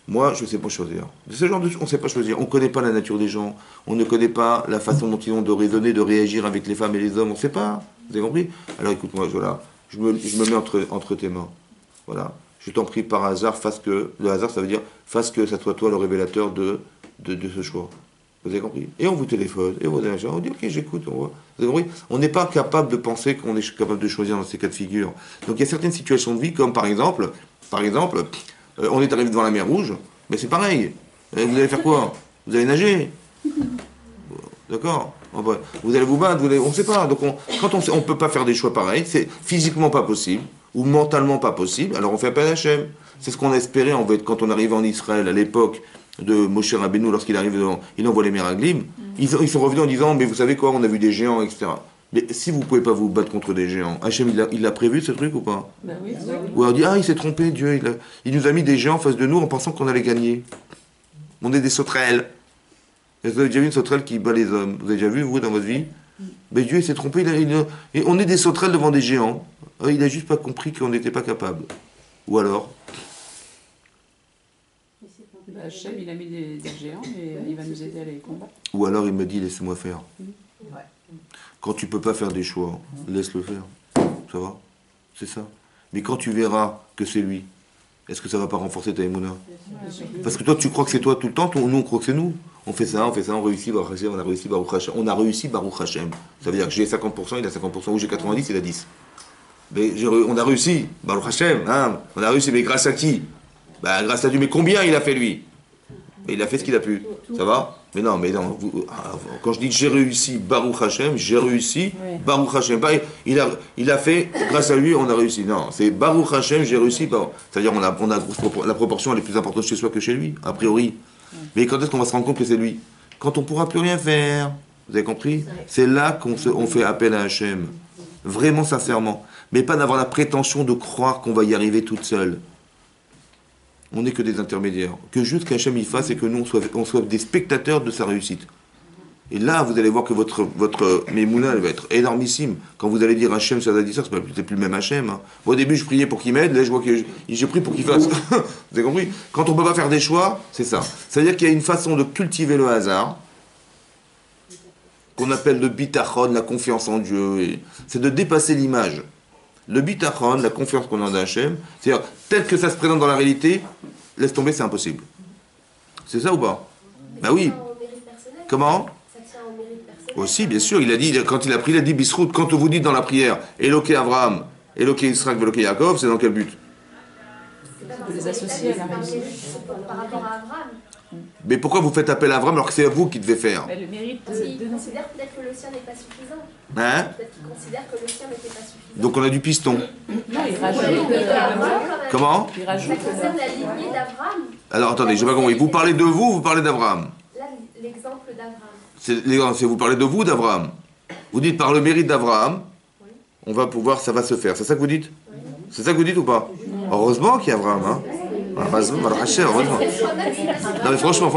moi, je ne sais pas choisir. De ce genre de choses, on ne sait pas choisir. On ne connaît pas la nature des gens. On ne connaît pas la façon dont ils ont de raisonner, de réagir avec les femmes et les hommes. On ne sait pas. Vous avez compris? Alors écoute-moi, voilà. Je me mets entre tes mains. Voilà. Je t'en prie par hasard, le hasard, ça veut dire, fasse que ça soit toi le révélateur de ce choix. Vous avez compris? Et on vous téléphone, et on dit, ok, j'écoute, on voit. Vous avez compris? On n'est pas capable de penser qu'on est capable de choisir dans ces cas de figure. Donc il y a certaines situations de vie, comme par exemple, on est arrivé devant la mer Rouge, mais c'est pareil. Vous allez faire quoi? Vous allez nager. D'accord? Vous allez vous battre, on ne sait pas. Donc quand on ne peut pas faire des choix pareils, c'est physiquement pas possible, ou mentalement pas possible, alors on fait appel à Hachem. C'est ce qu'on espérait en fait quand on arrivait en Israël à l'époque de Moshe Rabbeinu lorsqu'il arrive, il envoie les Meraglim, ils sont revenus en disant, mais vous savez quoi, on a vu des géants, etc. Mais si vous ne pouvez pas vous battre contre des géants, Hachem, il l'a prévu ce truc ou pas? Ben oui. Ou alors on dit, ah, il s'est trompé, Dieu, il nous a mis des géants en face de nous en pensant qu'on allait gagner. On est des sauterelles. Est-ce que vous avez déjà vu une sauterelle qui bat les hommes? Vous avez déjà vu, vous, dans votre vie? Mais Dieu, il s'est trompé, et on est des sauterelles devant des géants. Il n'a juste pas compris qu'on n'était pas capable. Ou alors? Hachem, il a mis des géants, mais il va nous aider à les combattre. Ou alors il me dit, laissez-moi faire. Quand tu peux pas faire des choix, laisse-le faire. Ça va? C'est ça. Mais quand tu verras que c'est lui, est-ce que ça va pas renforcer ta émouna? Parce que toi, tu crois que c'est toi tout le temps, nous, on croit que c'est nous. On fait ça, on réussit, Baruch Hashem, on a réussi, Baruch Hashem. On a réussi, Baruch Hashem. Ça veut dire que j'ai 50%, il a 50%, ou j'ai 90, il a 10. Mais on a réussi, Baruch Hashem, hein, on a réussi, mais grâce à qui? Ben, grâce à Dieu. Mais combien il a fait lui? Et il a fait ce qu'il a pu. Ça va? Mais non, quand je dis que j'ai réussi, Baruch Hashem, j'ai réussi, Baruch Hashem. Pas, il a fait, grâce à lui, on a réussi. Non, c'est Baruch Hashem, j'ai réussi. C'est-à-dire on a la proportion elle est plus importante chez soi que chez lui, a priori. Mais quand est-ce qu'on va se rendre compte que c'est lui? Quand on ne pourra plus rien faire. Vous avez compris? C'est là qu'on fait appel à Hashem. Vraiment, sincèrement. Mais pas d'avoir la prétention de croire qu'on va y arriver toute seule. On n'est que des intermédiaires. Que juste qu'Hachem y fasse et que nous, on soit des spectateurs de sa réussite. Et là, vous allez voir que votre Mémouna, elle va être énormissime. Quand vous allez dire Hachem, ça va dire ça, c'est plus le même Hachem. Hein. Moi, au début, je priais pour qu'il m'aide. Là, je vois que j'ai pris pour qu'il fasse. Vous avez compris? Quand on ne peut pas faire des choix, c'est ça. C'est-à-dire qu'il y a une façon de cultiver le hasard, qu'on appelle le bitachon, la confiance en Dieu. C'est de dépasser l'image. Le bitachon, la confiance qu'on a en Hachem, c'est-à-dire, tel que ça se présente dans la réalité, laisse tomber, c'est impossible. C'est ça ou pas? Ben oui. Comment? Aussi, bien sûr, il a dit, quand il a prié, il a dit Bisrout, quand vous dites dans la prière, Eloké Abraham, Eloké Israël, Eloké Yaakov, c'est dans quel but? De les associer à la réussite. Par rapport à Abraham. Mais pourquoi vous faites appel à Abraham alors que c'est à vous qui devez faire? Le mérite Il considère peut-être que le sien n'est pas suffisant. Hein? Peut-être qu'il considère que le sien n'était pas suffisant. Donc on a du piston. Non, il rajoute. Comment? Il Ça rajoute. concerne la lignée d'Abraham. Alors attendez, je n'ai pas compris. Vous parlez de vous ou vous parlez d'Abraham? Là, l'exemple d'Abraham. C'est vous parlez de vous ou d'Abraham? Vous dites par le mérite d'Abraham, on va pouvoir, ça va se faire. C'est ça que vous dites? C'est ça que vous dites ou pas? Heureusement qu'il y a Abraham, hein? Heureusement. Non mais franchement,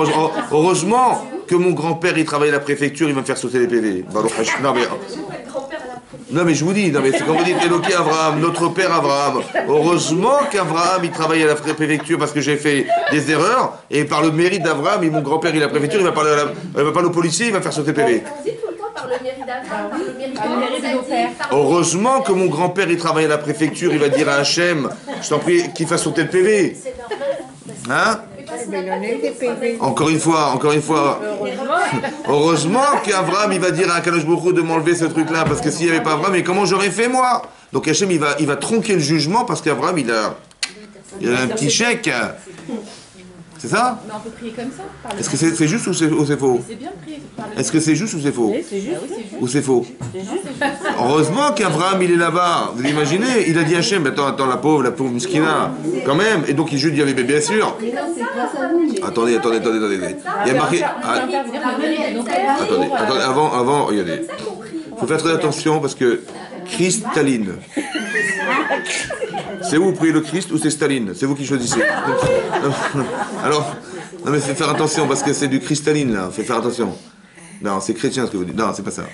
heureusement que mon grand-père il travaille à la préfecture, il va me faire sauter les PV. Non mais je vous dis, c'est quand vous dites Eloké Abraham, notre père Abraham. Heureusement qu'Abraham il travaille à la préfecture parce que j'ai fait des erreurs et par le mérite d'Abraham, mon grand-père il est à la préfecture, il va parler au policier, il va me faire sauter PV. On dit tout le temps par le mérite d'Abraham, par le mérite de nos pères. Heureusement que mon grand-père il travaille à la préfecture, il va dire à Hachem, je t'en prie qu'il fasse sauter le PV. Hein? Encore une fois. Heureusement qu'Abraham il va dire à Akadosh Baruch Hu de m'enlever ce truc-là, parce que s'il n'y avait pas Abraham, mais comment j'aurais fait moi? Donc Hachem il va tronquer le jugement parce qu'Abraham il a un petit chèque. C'est ça? Mais on peut prier comme ça. Est-ce que c'est juste ou c'est faux? C'est bien prié. Est-ce que c'est juste ou c'est faux? Oui, c'est juste. Ou c'est faux? Heureusement qu'Abraham il est là-bas. Vous imaginez? Il a dit à Hachem, attends, la pauvre Miskina, quand même. Et donc il dit, mais bien sûr. Attendez. Il y a marqué. Attendez, avant, regardez. Il faut faire très attention parce que Christaline. C'est vous priez le Christ ou c'est Staline? C'est vous qui choisissez. Alors, non mais faut faire attention parce que c'est du cristalline là. Faut faire attention. Non, c'est chrétien ce que vous dites. Non, c'est pas ça.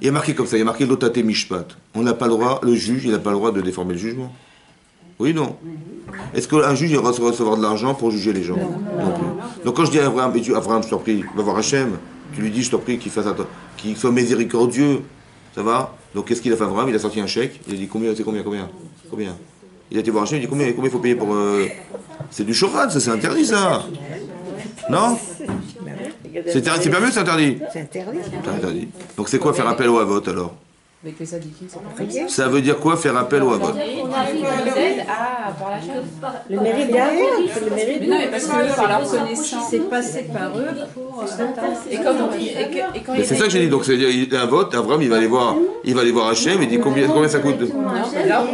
Il y a marqué comme ça. Il y a marqué l'otate mishpat. On n'a pas le droit. Le juge, il n'a pas le droit de déformer le jugement. Oui, non. Est-ce qu'un juge il va recevoir de l'argent pour juger les gens? Non plus. Donc quand je dis à Abraham, je t'en prie, va voir Hachem. Tu lui dis, je t'en prie, qu'il soit miséricordieux. Ça va? Donc qu'est-ce qu'il a fait Abraham? Il a sorti un chèque. Il a dit combien? Il a été voir Hachem, il a dit combien il faut payer pour... C'est du chorad, ça, c'est interdit ça. Non? C'est permis ou c'est interdit? C'est interdit. C'est interdit. Donc c'est quoi faire appel au Havot alors? Avec les sadikim, c'est pas Ça veut dire quoi faire appel au Havot? On nous aide à voir la chose. Le mérite d'Abraham, c'est le mérite Mais non, mais parce que par la reconnaissance. c'est passé par eux pour Et comme on prie, et quand Mais c'est ça que j'ai dit. Donc c'est il y a un vote. Abraham il va aller voir Hachem. Il dit combien ça coûte? alors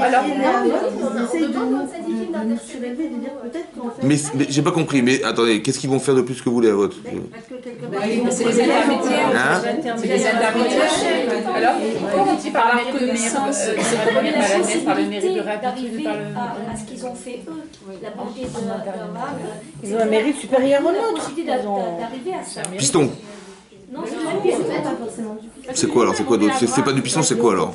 On demande aux tzadikim nous surélever, de dire peut-être qu'en fait... Mais j'ai pas compris, mais attendez, qu'est-ce qu'ils vont faire de plus que vous les votes? Parce que quelque part... C'est les intermédiaires. Hein? C'est les intermédiaires. Alors, comment tu parles Par reconnaissance, de maladresse, par le mérite de rapidité, d'arriver par le... à ce qu'ils ont fait eux, la bonté de Ils ont un mérite supérieur au la nôtre. possibilité d'arriver à ça. Piston. Non, c'est pas forcément du piston. C'est quoi alors? C'est quoi d'autre? C'est pas du piston, c'est quoi alors?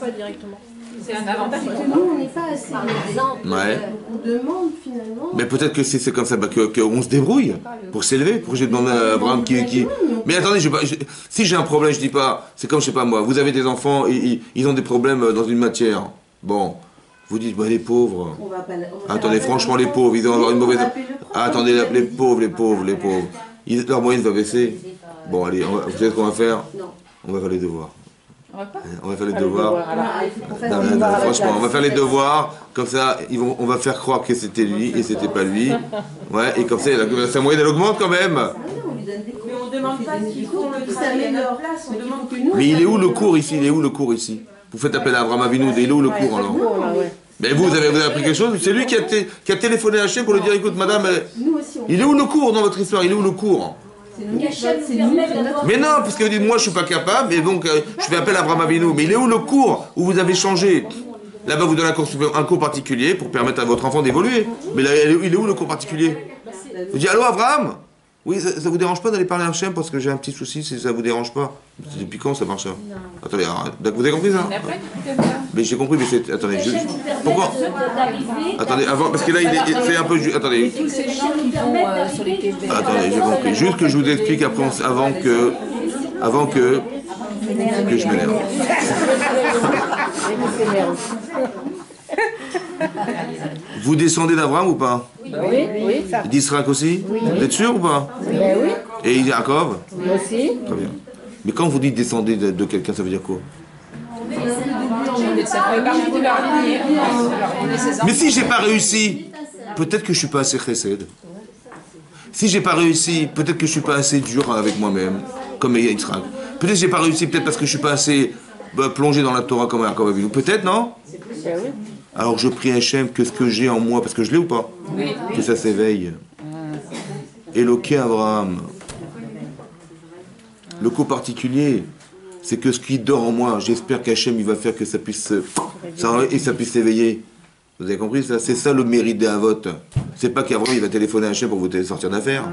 C'est un avantage. Nous, on n'est pas assez. Par exemple, Ouais. on demande finalement. Mais peut-être que c'est comme ça, bah, qu'on se débrouille pour s'élever, pour que j'ai demandé à Abraham qui... Mais attendez, si j'ai un problème, je dis pas, c'est comme, je sais pas moi, vous avez des enfants, et ils ont des problèmes dans une matière. Bon, vous dites, bah les pauvres. On va pas, Attendez, franchement, les pauvres, ils vont avoir une mauvaise... Attendez, les pauvres. Leur moyenne va baisser. Bon, allez, vous savez ce qu'on va faire? On va faire les devoirs. On va faire les devoirs. Non, franchement, on va faire les devoirs, comme ça, on va faire croire que c'était lui et c'était pas lui. Ouais, et comme ça, sa moyenne elle augmente quand même. Mais on demande pas qu'il faut le travailler à notre place, on demande que nous. Mais il est où le cours ici? Il est où le cours ici? Vous faites appel à Abraham Avinu, il est où le cours alors? Mais vous avez appris quelque chose? C'est lui qui a téléphoné à Hachem pour lui dire, écoute madame, il est où le cours dans votre histoire? Il est où le cours? Mais non, parce que vous dites, moi je suis pas capable, et donc je fais appel à Abraham Avinu. Mais il est où le cours où vous avez changé? Là-bas, vous donnez un cours particulier pour permettre à votre enfant d'évoluer. Mais là, il est où le cours particulier? Vous dites, allô Abraham? Oui, ça vous dérange pas d'aller parler à Hachem parce que j'ai un petit souci, si ça vous dérange pas? Depuis quand ça marche ça? Attendez, vous avez compris ça? Mais j'ai compris, mais c'est... Attendez, pourquoi? Attendez, avant, parce que là, c'est un peu... Attendez. Tous ces gens qui vont sur les TV. Attendez, j'ai compris. Juste que je vous explique après, avant que je m'énerve. Vous descendez d'Abraham ou pas? Oui, ça. D'Israël aussi? Vous êtes sûr ou pas? Ben oui, Et Jacob? moi aussi. Très bien. Mais quand vous dites descendez de quelqu'un, ça veut dire quoi? Ça fait partie de leur lignée. On est ses enfants. Mais si j'ai pas réussi, peut-être que je suis pas assez chesed. Si j'ai pas réussi, peut-être que je suis pas assez dur avec moi-même, comme Yitzhak. Peut-être que j'ai pas réussi, peut-être parce que je suis pas assez plongé dans la Torah comme Jacob Avinu. Peut-être, non? Ben oui. Alors je prie Hachem que ce que j'ai en moi, parce que je l'ai ou pas? Oui. Que ça s'éveille. Éloquer Abraham. Le coup particulier, c'est que ce qui dort en moi, j'espère qu'Hachem il va faire que ça puisse s'éveiller. Vous avez compris ça? C'est ça le mérite des Havot. C'est pas qu'Abraham il va téléphoner à Hachem pour vous sortir d'affaire.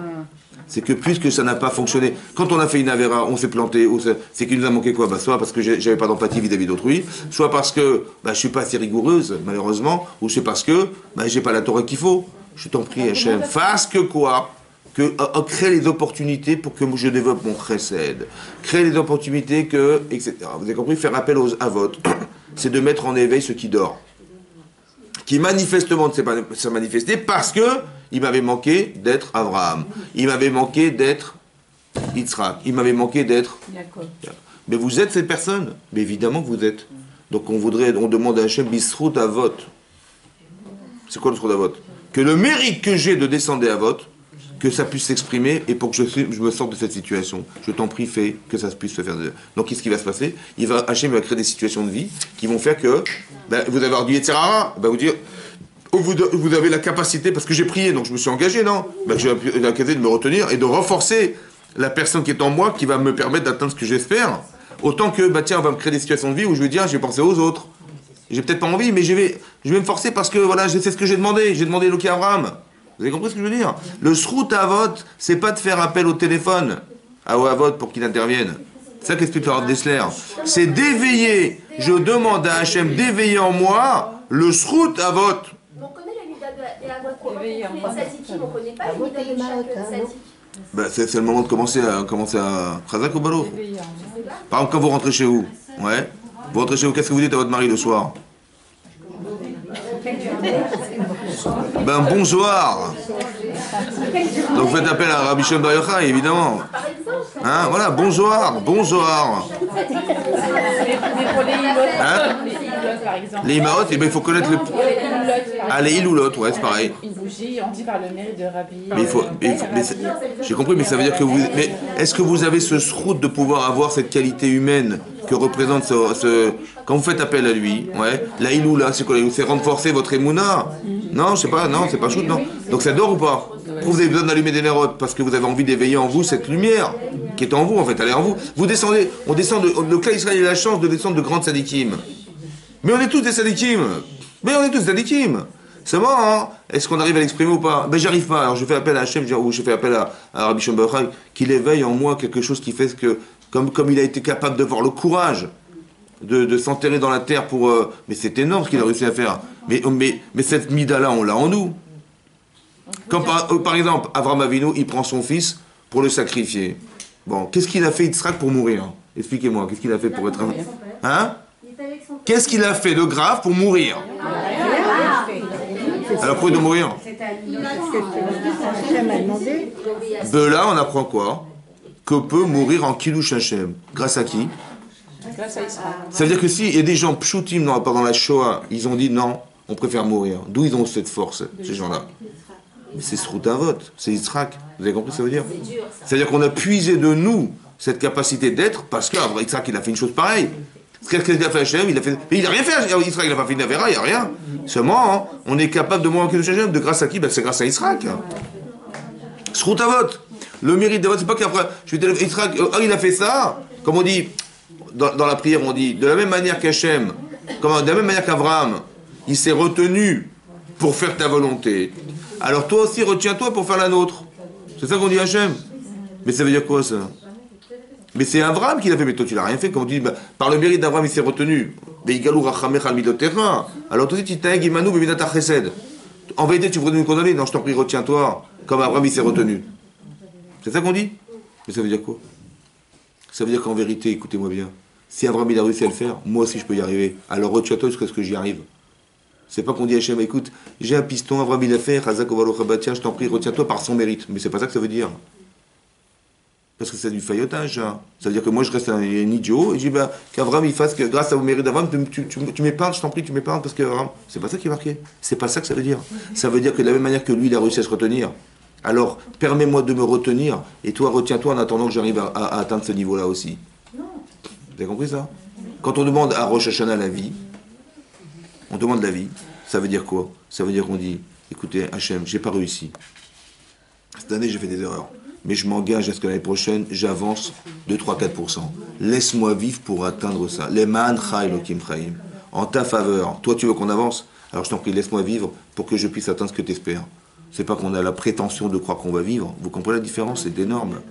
C'est que puisque ça n'a pas fonctionné, quand on a fait une avéra, on s'est planté, c'est qu'il nous a manqué quoi? Soit parce que j'avais pas d'empathie vis-à-vis d'autrui, soit parce que je suis pas assez rigoureuse, malheureusement, ou c'est parce que j'ai pas la Torah qu'il faut. Je t'en prie, Hachem, fasse que quoi? Créer les opportunités pour que je développe mon chesed. Créer les opportunités que, etc. Vous avez compris? Faire appel aux avot, c'est de mettre en éveil ce qui dort. Qui manifestement ne s'est pas manifesté parce que il m'avait manqué d'être Abraham. Il m'avait manqué d'être Yitzhak. Il m'avait manqué d'être... Mais vous êtes cette personne. Mais évidemment que vous êtes. Donc on demande à Hachem Bisrout Avot. C'est quoi le Bisrout Avot? Que le mérite que j'ai de descendre à Avot, que ça puisse s'exprimer et pour que je me sorte de cette situation. Je t'en prie, fais que ça puisse se faire. Donc qu'est-ce qui va se passer? Hachem va créer des situations de vie qui vont faire que vous allez avoir du Yetzirara, vous dire vous avez la capacité, parce que j'ai prié, donc je me suis engagé, non? J'ai la capacité de me retenir et de renforcer la personne qui est en moi qui va me permettre d'atteindre ce que j'espère. Autant que, tiens, on va me créer des situations de vie où je vais dire, je vais penser aux autres. J'ai peut-être pas envie, mais je vais me forcer parce que voilà, c'est ce que j'ai demandé. J'ai demandé Eloqué Abraham. Vous avez compris ce que je veux dire? Le Srout Avot, c'est pas de faire appel au téléphone à Avot pour qu'il intervienne. C'est ça qu'explique le Rav Dessler. C'est d'éveiller, je demande à Hachem d'éveiller en moi le Srout Avot. On connaît la Mida de Agua, les Tzadikim, on connaît pas la Mida de chaque Tzadik. C'est le moment de commencer à Chazak ou Balo. Par exemple, quand vous rentrez chez vous, vous rentrez chez vous, qu'est-ce que vous dites à votre mari le soir? Bonsoir. Donc vous faites appel à Rabbi Shimon Bar Yochai, évidemment. Hein, voilà, bonsoir. Les imaot, il faut connaître le... les iloulot, c'est pareil. Une bougie, on dit par le mérite de Rabbi. J'ai compris, mais ça veut dire que vous... Mais est-ce que vous avez ce srout de pouvoir avoir cette qualité humaine que représente quand vous faites appel à lui, la iloula, c'est quoi? C'est renforcer votre émouna. Non, c'est pas shoot, non. Donc ça dort ou pas? Pourquoi vous avez besoin d'allumer des nérotes? Parce que vous avez envie d'éveiller en vous cette lumière qui est en vous, en fait, elle est en vous. Vous descendez, le clan Israël a la chance de descendre de grandes sadikim. Mais on est tous des sadikim. C'est bon, hein? Est-ce qu'on arrive à l'exprimer ou pas? Ben j'arrive pas. Alors je fais appel à Hachem, ou je fais appel à Rabbi Shimon Bar Yochai, qu'il éveille en moi quelque chose qui fait que, comme il a été capable de voir le courage de s'enterrer dans la terre pour... mais c'est énorme ce qu'il a réussi à faire. Mais cette mida-là, on l'a en nous. Comme par exemple, Avraham Avinu, il prend son fils pour le sacrifier. Bon, qu'est-ce qu'il a fait Yitzhak pour mourir? Expliquez-moi, qu'est-ce qu'il a fait pour être un... Hein? Qu'est-ce qu'il a fait de grave pour mourir? Alors pourquoi il doit mourir? De là, on apprend quoi? Que peut mourir en Kiddush Hashem. Grâce à qui? Grâce à Israël. Ça veut dire que s'il y a des gens pshutim pendant la Shoah, ils ont dit non, on préfère mourir. D'où ils ont cette force, ces gens-là? C'est Sroutavot, c'est Yitzhak. Vous avez compris ce que ça veut dire? C'est-à-dire qu'on a puisé de nous cette capacité d'être parce qu'Yitzhak, il a fait une chose pareille. Qu'est-ce qu'il a fait Hachem? Il n'a rien fait. Israël, il n'a pas fait une affaire, il n'y a rien. Seulement, hein, on est capable de mourir en Kiddush Hashem. De grâce à qui? Ben, c'est grâce à Yitzhak. Sroutavot. Le mérite d'Avot, c'est pas qu'après, Yitzhak, il a fait ça. Comme on dit, dans la prière, on dit, de la même manière qu'Hachem, de la même manière qu'Abraham, il s'est retenu pour faire ta volonté. Alors toi aussi, retiens-toi pour faire la nôtre. C'est ça qu'on dit à Hachem. Mais ça veut dire quoi, ça? Mais c'est Abraham qui l'a fait, mais toi tu l'as rien fait. Comme on dit, par le mérite d'Abraham, il s'est retenu. Alors toi, tu t'es Imanu Beminata Chesed. En vérité, tu voudrais nous condamner? Non, je t'en prie, retiens-toi. Comme Abraham, il s'est retenu. C'est ça qu'on dit? Mais ça veut dire quoi? Ça veut dire qu'en vérité, écoutez-moi bien, si Abraham il a réussi à le faire, moi aussi je peux y arriver. Alors retiens-toi jusqu'à ce que j'y arrive. C'est pas qu'on dit à Hachem, écoute, j'ai un piston, Abraham il l'a fait, Chazak Ovalo Chabatia, je t'en prie, retiens-toi par son mérite. Mais c'est pas ça que ça veut dire. Parce que c'est du faillotage. Hein. Ça veut dire que moi je reste un idiot et je dis qu'Abraham il fasse que grâce au mérite d'Abraham, tu m'épargnes, je t'en prie, tu m'épargnes parce que Abraham. C'est pas ça qui est marqué. C'est pas ça que ça veut dire. Ça veut dire que de la même manière que lui il a réussi à se retenir, alors permets-moi de me retenir et toi retiens-toi en attendant que j'arrive à atteindre ce niveau-là aussi. Vous avez compris ça? Quand on demande à Rosh Hashanah la vie, on demande la vie, ça veut dire quoi? Ça veut dire qu'on dit, écoutez Hachem, j'ai pas réussi. Cette année j'ai fait des erreurs. Mais je m'engage à ce que l'année prochaine, j'avance de 3-4%. Laisse-moi vivre pour atteindre ça. Leman chai lokim chaim. En ta faveur. Toi, tu veux qu'on avance? Alors je t'en prie, laisse-moi vivre pour que je puisse atteindre ce que tu espères. C'est pas qu'on a la prétention de croire qu'on va vivre. Vous comprenez la différence? C'est énorme.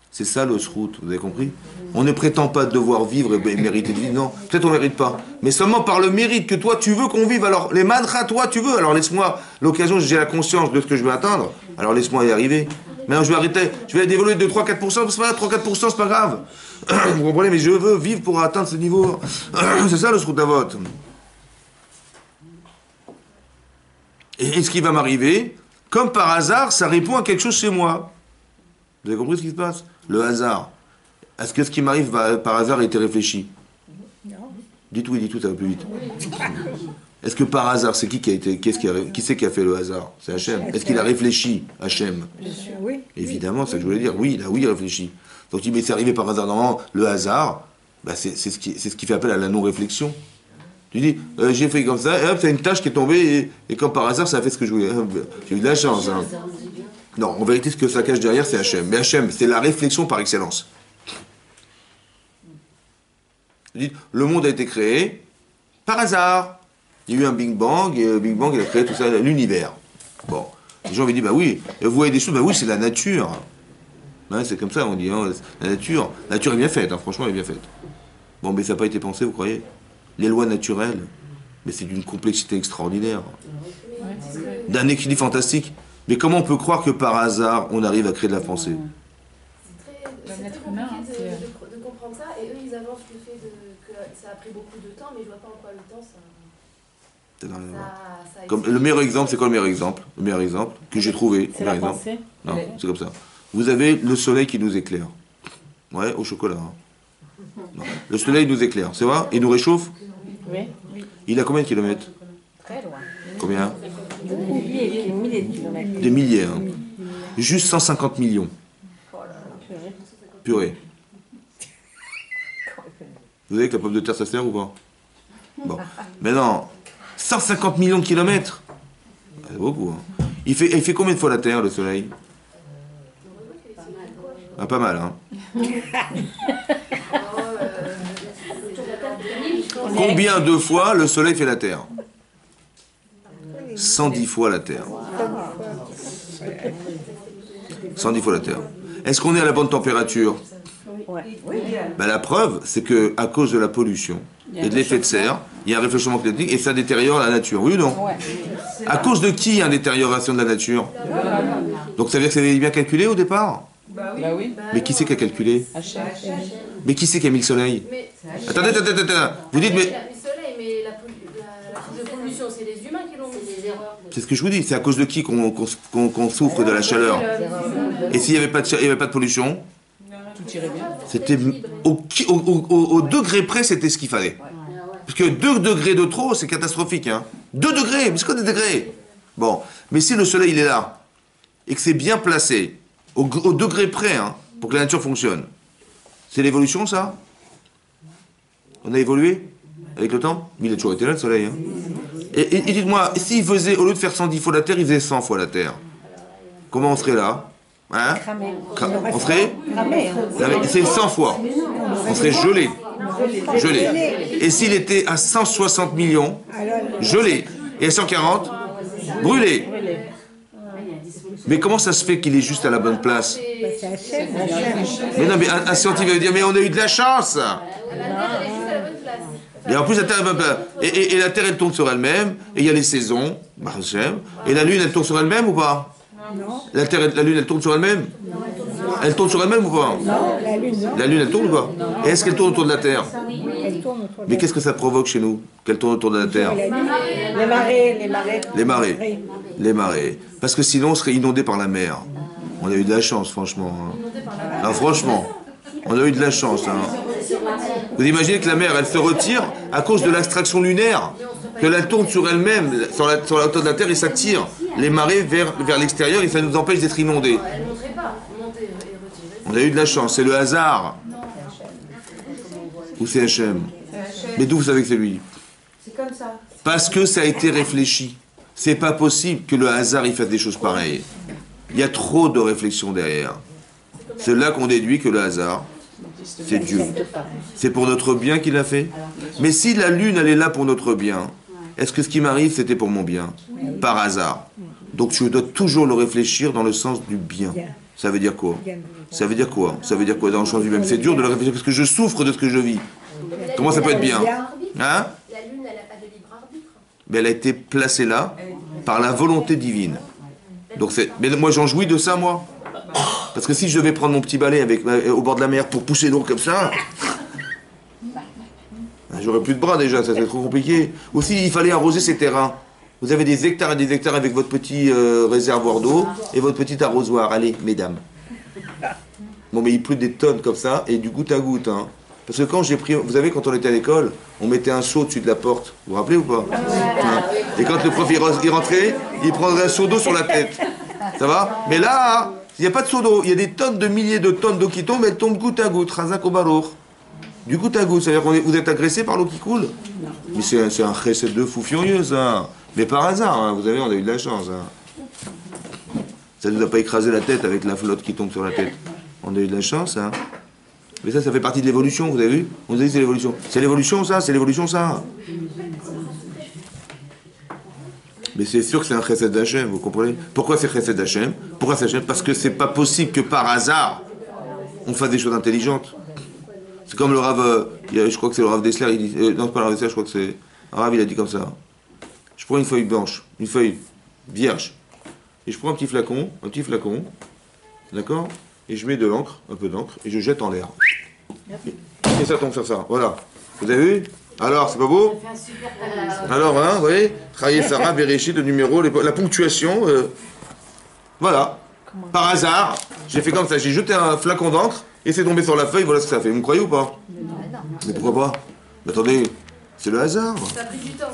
C'est ça le srout, vous avez compris? On ne prétend pas devoir vivre et mériter de vivre. Non, peut-être on ne mérite pas. Mais seulement par le mérite que toi, tu veux qu'on vive. Alors, les manchas, toi, tu veux. Alors laisse-moi l'occasion, j'ai la conscience de ce que je veux atteindre. Alors laisse-moi y arriver. Maintenant, je vais arrêter, je vais dévoluer de 3-4%, c'est pas 3-4%, c'est pas grave. Vous comprenez, mais je veux vivre pour atteindre ce niveau. C'est ça le Sroutavot. Et ce qui va m'arriver, comme par hasard, ça répond à quelque chose chez moi. Vous avez compris ce qui se passe? Le hasard. Est-ce que ce qui m'arrive par hasard a été réfléchi? Non. Dites oui, dites tout, ça va plus vite. Est-ce que par hasard, c'est qui a été, qui c'est qui a fait le hasard? C'est Hachem. Est-ce qu'il a réfléchi, Hachem? Oui. Évidemment, ça que je voulais dire. Oui, il a réfléchi. Donc il dit, mais c'est arrivé par hasard. Normalement, le hasard, c'est ce qui fait appel à la non-réflexion. Tu dis, j'ai fait comme ça, et hop, c'est une tâche qui est tombée, et comme par hasard, ça a fait ce que je voulais. J'ai eu de la chance. Hein. Non, en vérité, ce que ça cache derrière, c'est Hachem. Mais Hachem, c'est la réflexion par excellence. Tu dis, le monde a été créé par hasard. Il y a eu un Big Bang, et le Big Bang, il a créé tout ça, l'univers. Bon, les gens m'ont dit, bah oui, vous voyez des choses, bah oui, c'est la nature. Ouais, c'est comme ça, on dit, hein, la nature est bien faite, hein, franchement, elle est bien faite. Bon, mais ça n'a pas été pensé, vous croyez? Les lois naturelles, mais c'est d'une complexité extraordinaire. D'un équilibre fantastique. Mais comment on peut croire que par hasard, on arrive à créer de la pensée? C'est très compliqué de comprendre ça, et eux, ils avancent le fait que ça a pris beaucoup de temps, mais je vois pas en quoi le temps, ça... Comme, le meilleur exemple, c'est quoi le meilleur exemple? Le meilleur exemple que j'ai trouvé. C'est la pensée. Non, c'est comme ça. Vous avez le soleil qui nous éclaire. Ouais, au chocolat. Hein. Non. Le soleil nous éclaire, c'est vrai? Il nous réchauffe? Oui. Il a combien de kilomètres? Très loin. Combien? Des milliers de kilomètres. Des milliers. Hein. Juste 150 millions. Purée. Vous savez que la pomme de terre, ça sert ou pas? Bon. Mais non. 150 millions de kilomètres. c'est beaucoup. Hein. Il fait combien de fois la Terre, le Soleil? Ah, pas mal, hein. Combien de fois le Soleil fait la Terre? 110 fois la Terre. 110 fois la Terre. Est-ce qu'on est à la bonne température? Ben, la preuve, c'est que à cause de la pollution et de l'effet de serre, il y a un réchauffement climatique et ça détériore la nature. Oui ou non? À cause de qui il y a une détérioration de la nature? Donc ça veut dire que ça avait bien calculé au départ? Bah oui. Mais qui c'est qui a calculé? Mais qui c'est qui a mis le soleil? Attendez. Vous dites, mais... Le soleil, mais la pollution, c'est les humains qui l'ont mis. C'est ce que je vous dis. C'est à cause de qui qu'on souffre de la chaleur? Et s'il n'y avait pas de pollution? Tout irait bien. C'était au degré près, c'était ce qu'il fallait. Parce que 2 degrés de trop, c'est catastrophique. Hein. 2 degrés, mais c'est quoi des degrés? Bon, mais si le soleil il est là, et que c'est bien placé, au degré près, hein, pour que la nature fonctionne, c'est l'évolution, ça? On a évolué avec le temps? Mais il a toujours été là, le soleil. Hein. Et dites-moi, s'il faisait, au lieu de faire 110 fois la Terre, il faisait 100 fois la Terre, comment on serait là? Hein? On serait? C'est 100 fois. On serait gelé. Et s'il était à 160 millions, gelé. Et à 140, brûlé. Mais comment ça se fait qu'il est juste à la bonne place? Mais non, mais un scientifique va dire, mais on a eu de la chance. Et en plus, la Terre, et la Terre, elle tourne sur elle-même, et il y a les saisons, et la Lune, elle tourne sur elle-même ou pas? La Lune, elle tourne sur elle-même? Elle tourne sur elle-même ou pas? Non, la Lune, non. La Lune, elle tourne ou pas? Et est-ce qu'elle tourne autour de la Terre? Elle tourne autour de Mais qu'est-ce que ça provoque chez nous? Qu'elle tourne autour de la Terre? Les marées. Les marées. Parce que sinon, on serait inondé par la mer. On a eu de la chance, franchement. Ah, franchement, on a eu de la chance. Hein. Vous imaginez que la mer, elle se retire à cause de l'extraction lunaire, qu'elle tourne sur elle-même, sur la hauteur de la Terre, et ça tire les marées vers l'extérieur, et ça nous empêche d'être inondés. On a eu de la chance, c'est le hasard. Ou c'est Hachem? Mais d'où vous savez que c'est lui? C'est comme ça. Parce que ça a été réfléchi. C'est pas possible que le hasard il fasse des choses pareilles. Il y a trop de réflexion derrière. C'est là qu'on déduit que le hasard, c'est Dieu. C'est pour notre bien qu'il l'a fait. Mais si la lune, elle est là pour notre bien, est-ce que ce qui m'arrive, c'était pour mon bien? Par hasard. Donc je dois toujours le réfléchir dans le sens du bien. Ça veut dire quoi? Ça veut dire quoi? Ça veut dire quoi dans le sens du même? C'est dur de le réfléchir parce que je souffre de ce que je vis. Comment ça peut être bien? Hein? La Lune, elle n'a pas de libre arbitre. Mais elle a été placée là par la volonté divine. Donc mais moi j'en jouis de ça, moi. Parce que si je devais prendre mon petit balai au bord de la mer pour pousser l'eau comme ça, j'aurais plus de bras déjà, ça serait trop compliqué. Aussi, il fallait arroser ces terrains. Vous avez des hectares et des hectares avec votre petit réservoir d'eau et votre petit arrosoir. Allez, mesdames. Bon, mais il pleut des tonnes comme ça et du goutte à goutte. Hein. Parce que quand j'ai pris... Vous savez, quand on était à l'école, on mettait un seau au-dessus de la porte. Vous vous rappelez ou pas? Et quand le prof il rentrait, il prendrait un seau d'eau sur la tête. Ça va? Mais là, il n'y a pas de seau d'eau. Il y a des tonnes de milliers de tonnes d'eau qui tombent, elles tombent goutte à goutte. Razak au barour. Du goutte à goutte. C'est-à-dire que vous êtes agressé par l'eau qui coule? Mais c'est un chesed de fou furieux, ça. Mais par hasard, hein. Vous savez, on a eu de la chance. Hein. Ça ne nous a pas écrasé la tête avec la flotte qui tombe sur la tête. On a eu de la chance, hein. Mais ça fait partie de l'évolution, vous avez vu? On nous a dit c'est l'évolution. C'est l'évolution, ça? C'est l'évolution, ça? Mais c'est sûr que c'est un chesed d'Hachem, vous comprenez? Pourquoi c'est chesed d'Hachem? Pourquoi c'est Hachem? Parce que c'est pas possible que par hasard, on fasse des choses intelligentes. C'est comme le Rav, je crois que c'est le Rav Dessler, il dit, non, c'est pas le Rav Dessler, je crois que c'est... Un Rav, il a dit comme ça. Je prends une feuille blanche, une feuille vierge, et je prends un petit flacon, d'accord? Et je mets de l'encre, un peu d'encre, et je jette en l'air. Et ça tombe sur ça, voilà. Vous avez vu? Alors, c'est pas beau? Alors, hein, vous voyez? Chaye Sarah, Bereshit, le numéro, la ponctuation, voilà. Par hasard, j'ai fait comme ça, j'ai jeté un flacon d'encre, et c'est tombé sur la feuille, voilà ce que ça fait. Vous me croyez ou pas? Mais pourquoi pas? Mais attendez, c'est le hasard. Ça a pris du temps,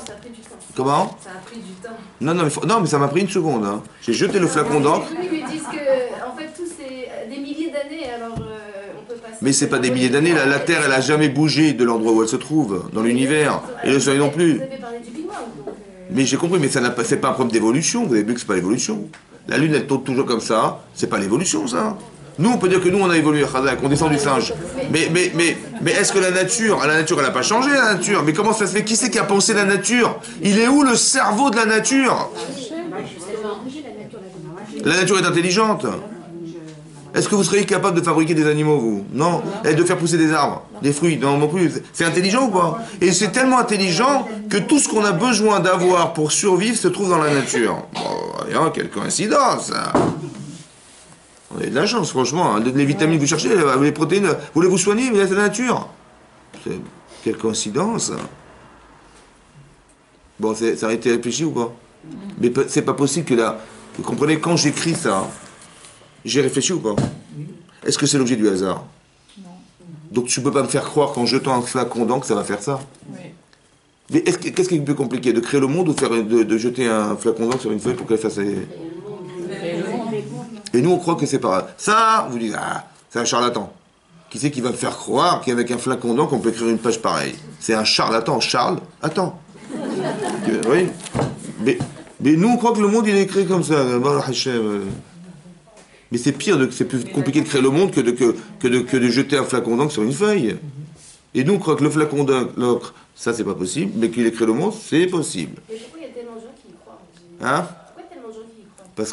Comment? Ça a pris du temps. Non, mais ça m'a pris une seconde. Hein. J'ai jeté le flacon d'encre. Oui, ils disent que, en fait, tout c'est des milliers d'années, alors on peut pas... Mais c'est pas des milliers d'années, la Terre, elle a jamais bougé de l'endroit où elle se trouve, dans l'univers. Et le Soleil non plus. Vous avez parlé du Big Bang, donc... Mais j'ai compris, mais c'est pas un problème d'évolution. Vous avez vu que c'est pas l'évolution. La Lune, elle tourne toujours comme ça. C'est pas l'évolution, ça. Nous, on peut dire que nous, on a évolué, qu'on descend du singe. Mais est-ce que la nature, elle n'a pas changé, la nature? Mais comment ça se fait? Qui c'est qui a pensé la nature? Il est où le cerveau de la nature? La nature est intelligente. Est-ce que vous seriez capable de fabriquer des animaux, vous? Non. Et de faire pousser des arbres, des fruits? Non plus. C'est intelligent ou pas? Et c'est tellement intelligent que tout ce qu'on a besoin d'avoir pour survivre se trouve dans la nature. Oh, quelle coïncidence, ça. Vous avez de la chance, franchement. Les vitamines que vous cherchez, les protéines, vous voulez vous soigner, mais c'est la nature. Quelle coïncidence. Bon, ça a été réfléchi ou pas? Mais c'est pas possible que là... Vous comprenez, quand j'écris ça, j'ai réfléchi ou pas? Est-ce que c'est l'objet du hasard? Non. Donc tu peux pas me faire croire qu'en jetant un flacon d'encre, ça va faire ça? Oui. Mais qu'est-ce qui est plus compliqué? De créer le monde ou de jeter un flacon d'encre sur une feuille pour qu'elle fasse... Et nous, on croit que c'est pas... Ça, vous dites, ah, c'est un charlatan. Qui c'est qui va me faire croire qu'avec un flacon d'encre, on peut écrire une page pareille? C'est un charlatan. Charles, attends. Oui. Mais nous, on croit que le monde, il est créé comme ça. Mais c'est pire, c'est plus compliqué de créer le monde que de jeter un flacon d'encre sur une feuille. Et nous, on croit que le flacon d'encre, ça, c'est pas possible, mais qu'il ait créé le monde, c'est possible. Et pourquoi il y a tellement de gens qui y croient? Hein? Pourquoi tellement de gens qui y croient? Parce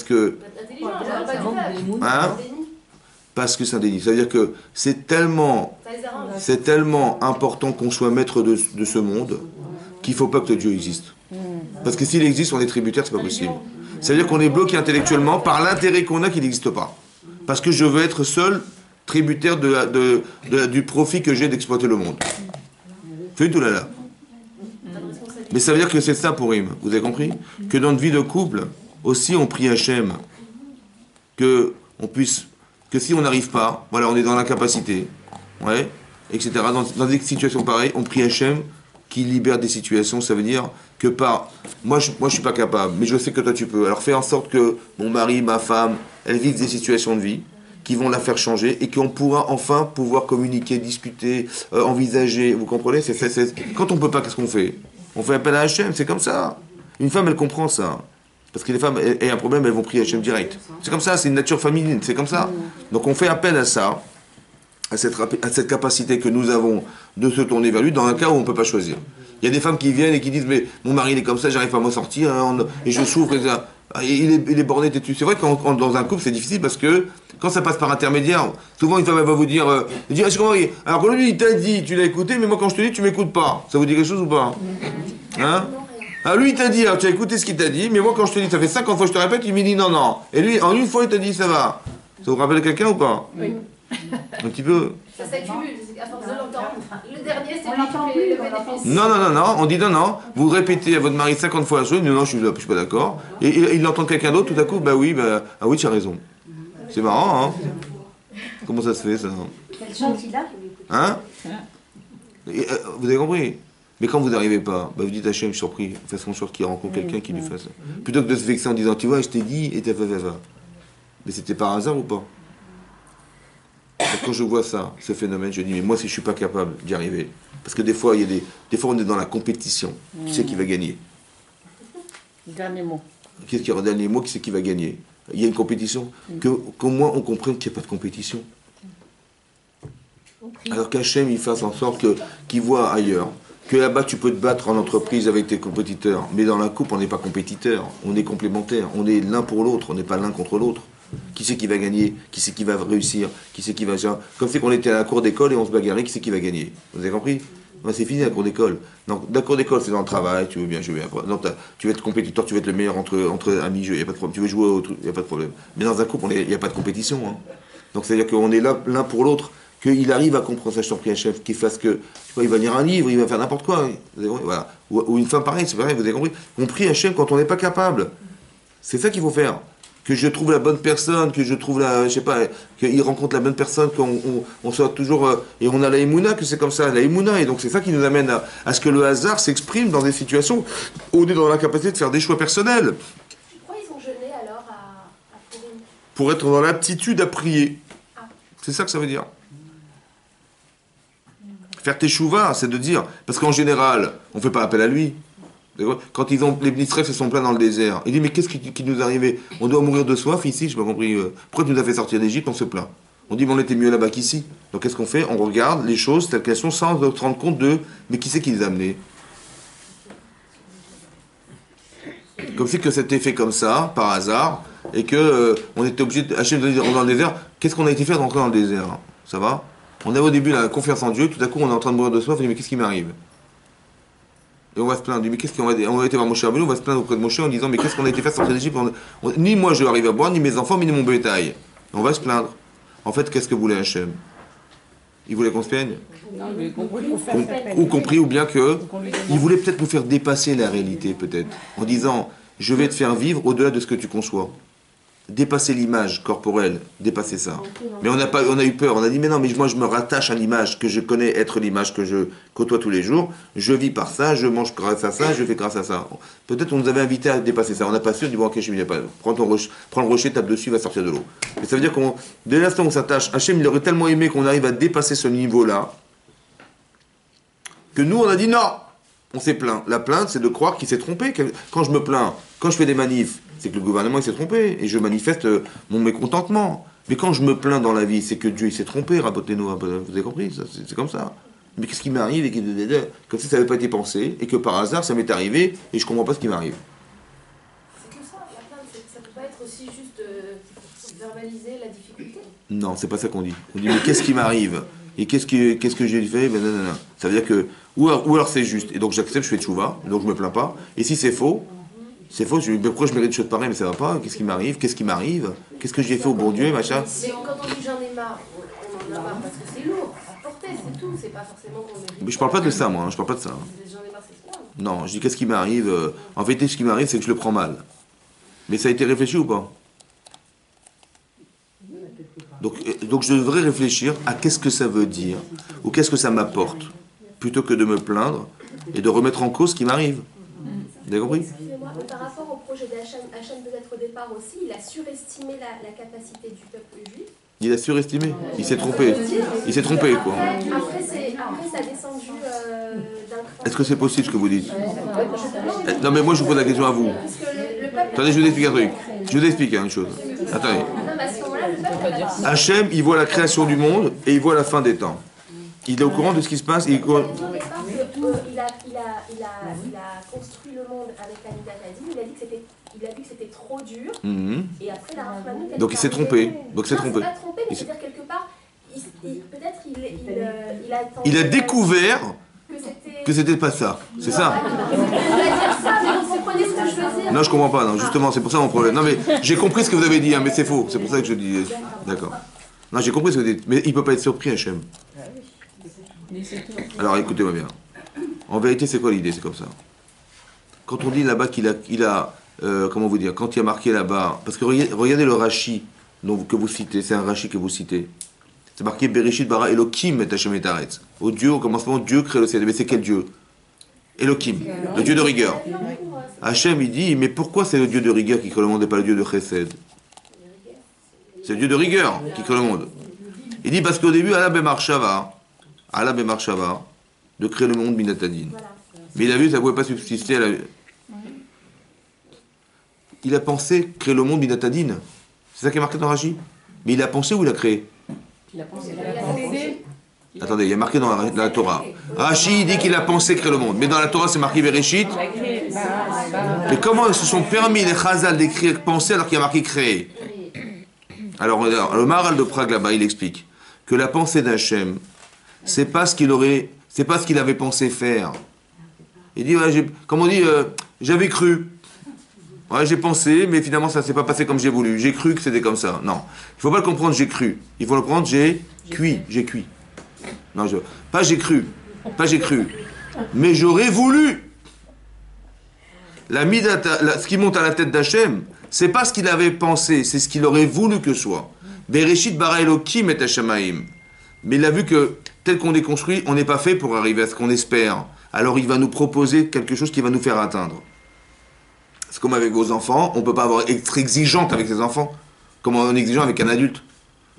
que Intelligent, alors pas du tout. hein? Parce que c'est un déni. C'est-à-dire que c'est tellement important qu'on soit maître de ce monde qu'il ne faut pas que Dieu existe. Parce que s'il existe, on est tributaire, c'est pas possible. C'est-à-dire qu'on est bloqué intellectuellement par l'intérêt qu'on a qu'il n'existe pas. Parce que je veux être seul tributaire du profit que j'ai d'exploiter le monde. Fais tout là. Mais ça veut dire que c'est ça pour Purim. Vous avez compris? Que dans notre vie de couple, aussi on prie Hachem que si on n'arrive pas, voilà, on est dans l'incapacité, ouais, etc. Dans des situations pareilles, on prie Hachem qui libère des situations. Ça veut dire que moi je suis pas capable, mais je sais que toi tu peux. Alors fais en sorte que mon mari, ma femme, elles vivent des situations de vie qui vont la faire changer et qu'on pourra enfin pouvoir communiquer, discuter, envisager. Vous comprenez? Quand on peut pas, qu'est-ce qu'on fait? On fait appel à Hachem, c'est comme ça. Une femme, elle comprend ça. Parce que les femmes aient un problème, elles vont prier Hachem direct. C'est comme ça, c'est une nature féminine, c'est comme ça. Donc on fait appel à ça, à cette capacité que nous avons de se tourner vers lui dans un cas où on ne peut pas choisir. Il y a des femmes qui viennent et qui disent, mais mon mari il est comme ça, j'arrive pas à m'en sortir, hein, et je souffre, et ça. Il est borné, têtu. C'est vrai que dans un couple c'est difficile parce que quand ça passe par intermédiaire, souvent une femme elle va vous dire, alors que lui il t'a dit, tu l'as écouté, mais moi quand je te dis tu m'écoutes pas. Ça vous dit quelque chose ou pas? Hein? Ah, lui, il t'a dit, alors tu as écouté ce qu'il t'a dit, mais moi, quand je te dis, ça fait 50 fois que je te répète, il me dit non, non. Et lui, en une fois, il t'a dit, ça va. Ça vous rappelle quelqu'un ou pas? Oui. Un petit peu. Ça s'accumule, à force de l'entendre. Le dernier, c'est lui qui fait le bénéfice. Non, on dit non. Vous répétez à votre mari 50 fois la chose, non, je suis pas d'accord. Et il entend quelqu'un d'autre, tout à coup, ah oui, tu as raison. C'est marrant, hein? Comment ça se fait, ça? Quelle chance il a? Hein? Vous avez compris? Mais quand vous n'arrivez pas, vous dites Hachem, je suis surpris, faites en sorte qu'il rencontre quelqu'un qui lui fasse ça. Plutôt que de se vexer en disant, tu vois, je t'ai dit, et t'as fait. Mais c'était par hasard ou pas? Quand je vois ça, ce phénomène, je dis, mais moi, si je ne suis pas capable d'y arriver, parce que des fois, des fois, on est dans la compétition. Qui c'est qui va gagner? Dernier mot. Qu'est-ce qui est le dernier mot? Qui c'est qui va gagner? Il y a une compétition. Qu'au moins, on comprenne qu'il n'y a pas de compétition. Alors qu'Hachem, il fasse en sorte qu'il voit ailleurs. Que là-bas, tu peux te battre en entreprise avec tes compétiteurs. Mais dans la coupe, on n'est pas compétiteurs. On est complémentaires. On est l'un pour l'autre. On n'est pas l'un contre l'autre. Qui c'est qui va gagner? Qui c'est qui va réussir? Qui c'est qui va... Comme c'est qu'on était à la cour d'école et on se bagarrait, qui c'est qui va gagner? Vous avez compris? C'est fini la cour d'école. Donc la cour d'école, c'est dans le travail, tu veux bien jouer. Non, tu veux être compétiteur, tu veux être le meilleur entre amis, il n'y a pas de problème. Tu veux jouer au truc, il n'y a pas de problème. Mais dans un couple, il n'y a pas de compétition. Hein. Donc c'est-à-dire qu'on est là l'un pour l'autre. Qu'il arrive à comprendre ça, je t'en prie, un chef, qu'il fasse que, je sais pas, il va lire un livre, il va faire n'importe quoi, voilà. Ou une femme pareille, c'est pareil, vous avez compris. On prie Hachem quand on n'est pas capable. C'est ça qu'il faut faire. Que je trouve la bonne personne, que je trouve je sais pas, qu'il rencontre la bonne personne, qu'on soit toujours, et on a la Emouna, que c'est comme ça, la Emouna, et donc c'est ça qui nous amène à ce que le hasard s'exprime dans des situations où on est dans l'incapacité de faire des choix personnels. Pourquoi ils ont jeûné alors à Purim? Pour être dans l'aptitude à prier. C'est ça que ça veut dire. Faire teshuva, c'est de dire, parce qu'en général, on ne fait pas appel à lui. D'accord. Quand les Israël se sont plaints dans le désert, il dit mais qu'est-ce qui nous est arrivé? On doit mourir de soif ici, je n'ai pas compris. Pourquoi tu nous as fait sortir d'Égypte? On se plaint. On dit mais on était mieux là-bas qu'ici. Donc qu'est-ce qu'on fait? On regarde les choses telles qu'elles sont sans se rendre compte de mais qui c'est qui les a amenées? Comme si que c'était fait comme ça, par hasard, et que on était obligé d'acheter dans le désert. Qu'est-ce qu'on a été faire d'entrer dans le désert? Ça va? On avait au début la confiance en Dieu, tout à coup on est en train de mourir de soif, on dit mais qu'est-ce qui m'arrive? Et on va se plaindre, on dit mais qu'est-ce qu'on va été voir Moshe Rabbeinu, on va se plaindre auprès de Moshe en disant mais qu'est-ce qu'on a été faire sortir d'Égypte? Ni moi je vais arriver à boire, ni mes enfants, ni mon bétail. On va se plaindre. En fait, qu'est-ce que voulait Hachem? Il voulait qu'on se plaigne? Non, mais compris. Ou compris, ou bien que il voulait peut-être nous faire dépasser la réalité, peut-être, en disant je vais te faire vivre au-delà de ce que tu conçois. Dépasser l'image corporelle, dépasser ça. Mais on a eu peur, on a dit mais non, mais moi je me rattache à l'image que je connais être l'image que je côtoie tous les jours, je vis par ça, je mange grâce à ça, je fais grâce à ça. Peut-être on nous avait invité à dépasser ça, on n'a pas su, on dit bon ok, je ne pas, prends le rocher, tape dessus, va sortir de l'eau. Et ça veut dire qu'on, dès l'instant où on s'attache, Hachem il aurait tellement aimé qu'on arrive à dépasser ce niveau-là, que nous on a dit non, on s'est plaint. La plainte c'est de croire qu'il s'est trompé. Quand je me plains, quand je fais des manifs, c'est que le gouvernement il s'est trompé et je manifeste mon mécontentement. Mais quand je me plains dans la vie, c'est que Dieu il s'est trompé, rapportez-nous, vous avez compris, c'est comme ça. Mais qu'est-ce qui m'arrive comme si ça n'avait pas été pensé et que par hasard ça m'est arrivé et je comprends pas ce qui m'arrive. C'est que ça, la plainte, ça peut pas être aussi juste verbaliser la difficulté. Non, c'est pas ça qu'on dit. On dit mais qu'est-ce qui m'arrive? Et qu'est-ce que j'ai fait? Ben, non. Ça veut dire que ou alors c'est juste et donc j'accepte, je fais tchouva, donc je me plains pas. Et si c'est faux, je me dis, pourquoi je mérite des choses pareilles, mais ça va pas, qu'est-ce qui m'arrive? Qu'est-ce que j'ai fait au bon Dieu, machin? Mais quand on dit j'en ai marre, on en a marre parce que c'est lourd à porter, c'est tout, c'est pas forcément qu'on mérite. Mais je parle pas de ça, moi, je parle pas de ça. J'en ai marre, c'est ça. Non, je dis qu'est-ce qui m'arrive? En vérité, ce qui m'arrive, c'est que je le prends mal. Mais ça a été réfléchi ou pas? Donc je devrais réfléchir à qu'est-ce que ça veut dire, ou qu'est-ce que ça m'apporte, plutôt que de me plaindre et de remettre en cause ce qui m'arrive. Vous avez compris? Excusez-moi, mais par rapport au projet d'Hachem, peut-être au départ aussi, il a surestimé la capacité du peuple juif. Il a surestimé, il s'est trompé. Il s'est trompé, quoi. Après ça a descendu d'un cran. Est-ce que c'est possible ce que vous dites? Non, mais moi je vous pose la question à vous. Parce que le peuple... Attendez, je vous explique un truc. Je vous explique une chose. Attendez. Non, mais à ce moment-là, le peuple... Hachem, il voit la création du monde et il voit la fin des temps. Il est au courant de ce qui se passe. Il a construit le monde avec la Midat Hadin, il a vu que c'était trop dur, et après la Rahmanout... Donc il s'est trompé. Non, c'est pas trompé, mais c'est-à-dire quelque part, peut-être il a... Il a découvert que c'était pas ça. C'est ça. On va dire ça, mais vous comprenez ce que je veux dire? Non, je comprends pas. Non, justement, c'est pour ça mon problème. Non, mais j'ai compris ce que vous avez dit, hein, mais c'est faux. C'est pour ça que je dis. D'accord. Non, j'ai compris ce que vous dites. Mais il peut pas être surpris, Hachem. Alors écoutez-moi bien. En vérité, c'est quoi l'idée? C'est comme ça. Quand on dit là-bas qu'il a comment vous dire, quand il y a marqué là-bas, parce que regardez le Rashi que vous citez, c'est un Rashi que vous citez. C'est marqué Bereshit bara Elokim et Hashem et Aretz. Au Dieu, au commencement, Dieu crée le ciel. Mais c'est quel Dieu? Elokim, le Dieu de rigueur. Hachem, il dit, mais pourquoi c'est le Dieu de rigueur qui crée le monde et pas le Dieu de Chesed? C'est le Dieu de rigueur qui crée le monde. Il dit parce qu'au début, Allah Bemarshava, de créer le monde Minatadin. Mais il a vu que ça ne pouvait pas subsister à la... Il a pensé créer le monde Minatadin. C'est ça qui est marqué dans Rashi. Mais il a pensé ou il a créé? Il a pensé. Attendez, il y a marqué dans la Torah. Rashi dit qu'il a pensé créer le monde. Mais dans la Torah, c'est marqué Bereshit. Mais comment ils se sont permis, les Chazal, d'écrire penser alors qu'il y a marqué créer? Alors, le Maharal de Prague, là-bas, il explique que la pensée d'Hachem, c'est pas ce qu'il avait pensé faire. Il dit, ouais, comme on dit, j'avais cru. Ouais, j'ai pensé, mais finalement, ça ne s'est pas passé comme j'ai voulu. J'ai cru que c'était comme ça. Non. Il ne faut pas le comprendre, j'ai cru. Il faut le prendre, j'ai cuit. Non, pas j'ai cru. Mais j'aurais voulu. Ce qui monte à la tête d'Hachem, c'est pas ce qu'il avait pensé, c'est ce qu'il aurait voulu que soit. Bereshit bara Elokim et Hashamaim. Mais il a vu que, tel qu'on est construit, on n'est pas fait pour arriver à ce qu'on espère. Alors il va nous proposer quelque chose qui va nous faire atteindre. C'est comme avec vos enfants, on ne peut pas être exigeante avec ses enfants, comme on est exigeant avec un adulte.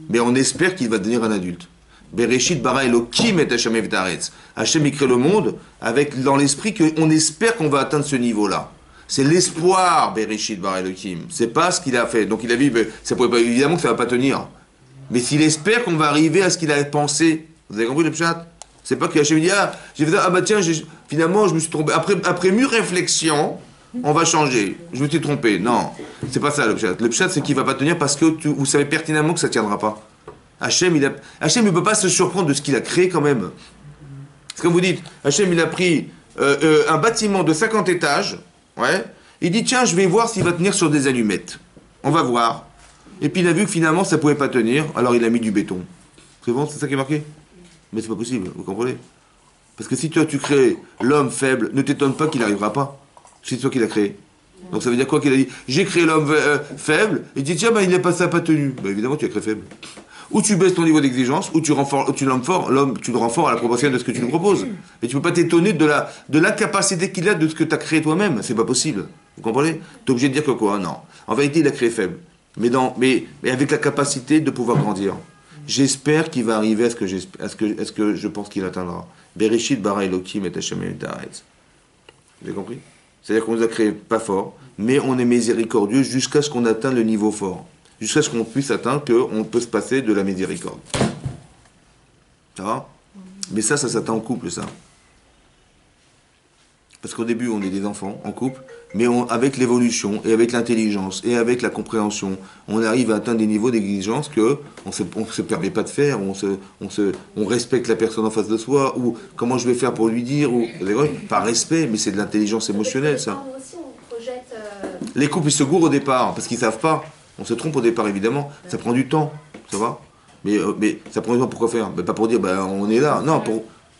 Mais on espère qu'il va devenir un adulte. Bereshit bara Elokim et Hashem et Haaretz. Hashem, il crée le monde avec dans l'esprit qu'on espère qu'on va atteindre ce niveau-là. C'est l'espoir, Bereshit bara Elokim. C'est pas ce qu'il a fait. Donc il a vu, ça pourrait pas, évidemment que ça va pas tenir. Mais s'il espère qu'on va arriver à ce qu'il a pensé, vous avez compris le pshat? C'est pas que Hachem dit, j'ai fait ça, bah tiens, finalement je me suis trompé. Après mûre réflexion, on va changer. Je me suis trompé. Non, c'est pas ça le pshat. Le pshat, c'est qu'il va pas tenir parce que vous savez pertinemment que ça tiendra pas. Hachem, ne peut pas se surprendre de ce qu'il a créé quand même. C'est comme vous dites, Hachem, il a pris un bâtiment de 50 étages, ouais, il dit, tiens, je vais voir s'il va tenir sur des allumettes. On va voir. Et puis il a vu que finalement ça pouvait pas tenir, alors il a mis du béton. C'est bon, c'est ça qui est marqué? Mais c'est pas possible, vous comprenez? Parce que si toi tu crées l'homme faible, ne t'étonne pas qu'il n'arrivera pas. C'est toi qui l'as créé. Donc ça veut dire quoi qu'il a dit? J'ai créé l'homme faible, et il dit tiens, il n'a pas ça, pas tenu. Bah évidemment tu as créé faible. Ou tu baisses ton niveau d'exigence, ou tu le rends fort, l'homme tu le rends fort à la proportion de ce que tu lui proposes. Mais tu peux pas t'étonner de l'incapacité qu'il a de ce que tu as créé toi-même. C'est pas possible. Vous comprenez? Tu es obligé de dire que quoi? Non. En vérité, il a créé faible. Mais avec la capacité de pouvoir grandir. J'espère qu'il va arriver à ce que je pense qu'il atteindra. Bereshit bara Elokim et Hashem et Haaretz. Vous avez compris? C'est-à-dire qu'on nous a créé pas fort, mais on est miséricordieux jusqu'à ce qu'on atteigne le niveau fort. Jusqu'à ce qu'on puisse atteindre qu'on peut se passer de la miséricorde. Ça va? Mais ça s'atteint en couple, ça. Parce qu'au début, on est des enfants en couple, mais avec l'évolution, et avec l'intelligence, et avec la compréhension, on arrive à atteindre des niveaux d'exigence qu'on ne se permet pas de faire, on respecte la personne en face de soi, ou comment je vais faire pour lui dire, ou par respect, mais c'est de l'intelligence émotionnelle, ça. Les couples, ils se gourrent au départ, parce qu'ils ne savent pas. On se trompe au départ, évidemment. Ça prend du temps, ça va? Mais ça prend du temps, pourquoi faire? Pas pour dire, on est là. Non,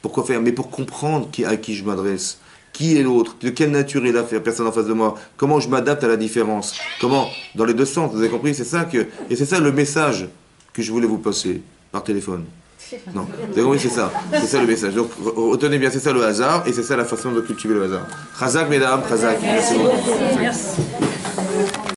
pourquoi faire? Mais pour comprendre à qui je m'adresse. Qui est l'autre? De quelle nature est la personne en face de moi? Comment je m'adapte à la différence? Comment? Dans les deux sens, vous avez compris? C'est ça et c'est ça le message que je voulais vous passer par téléphone. Non, vous avez compris? C'est ça. C'est ça le message. Donc, retenez bien, c'est ça le hasard, et c'est ça la façon de cultiver le hasard. Chazak, mesdames, chazak. Merci beaucoup. Merci.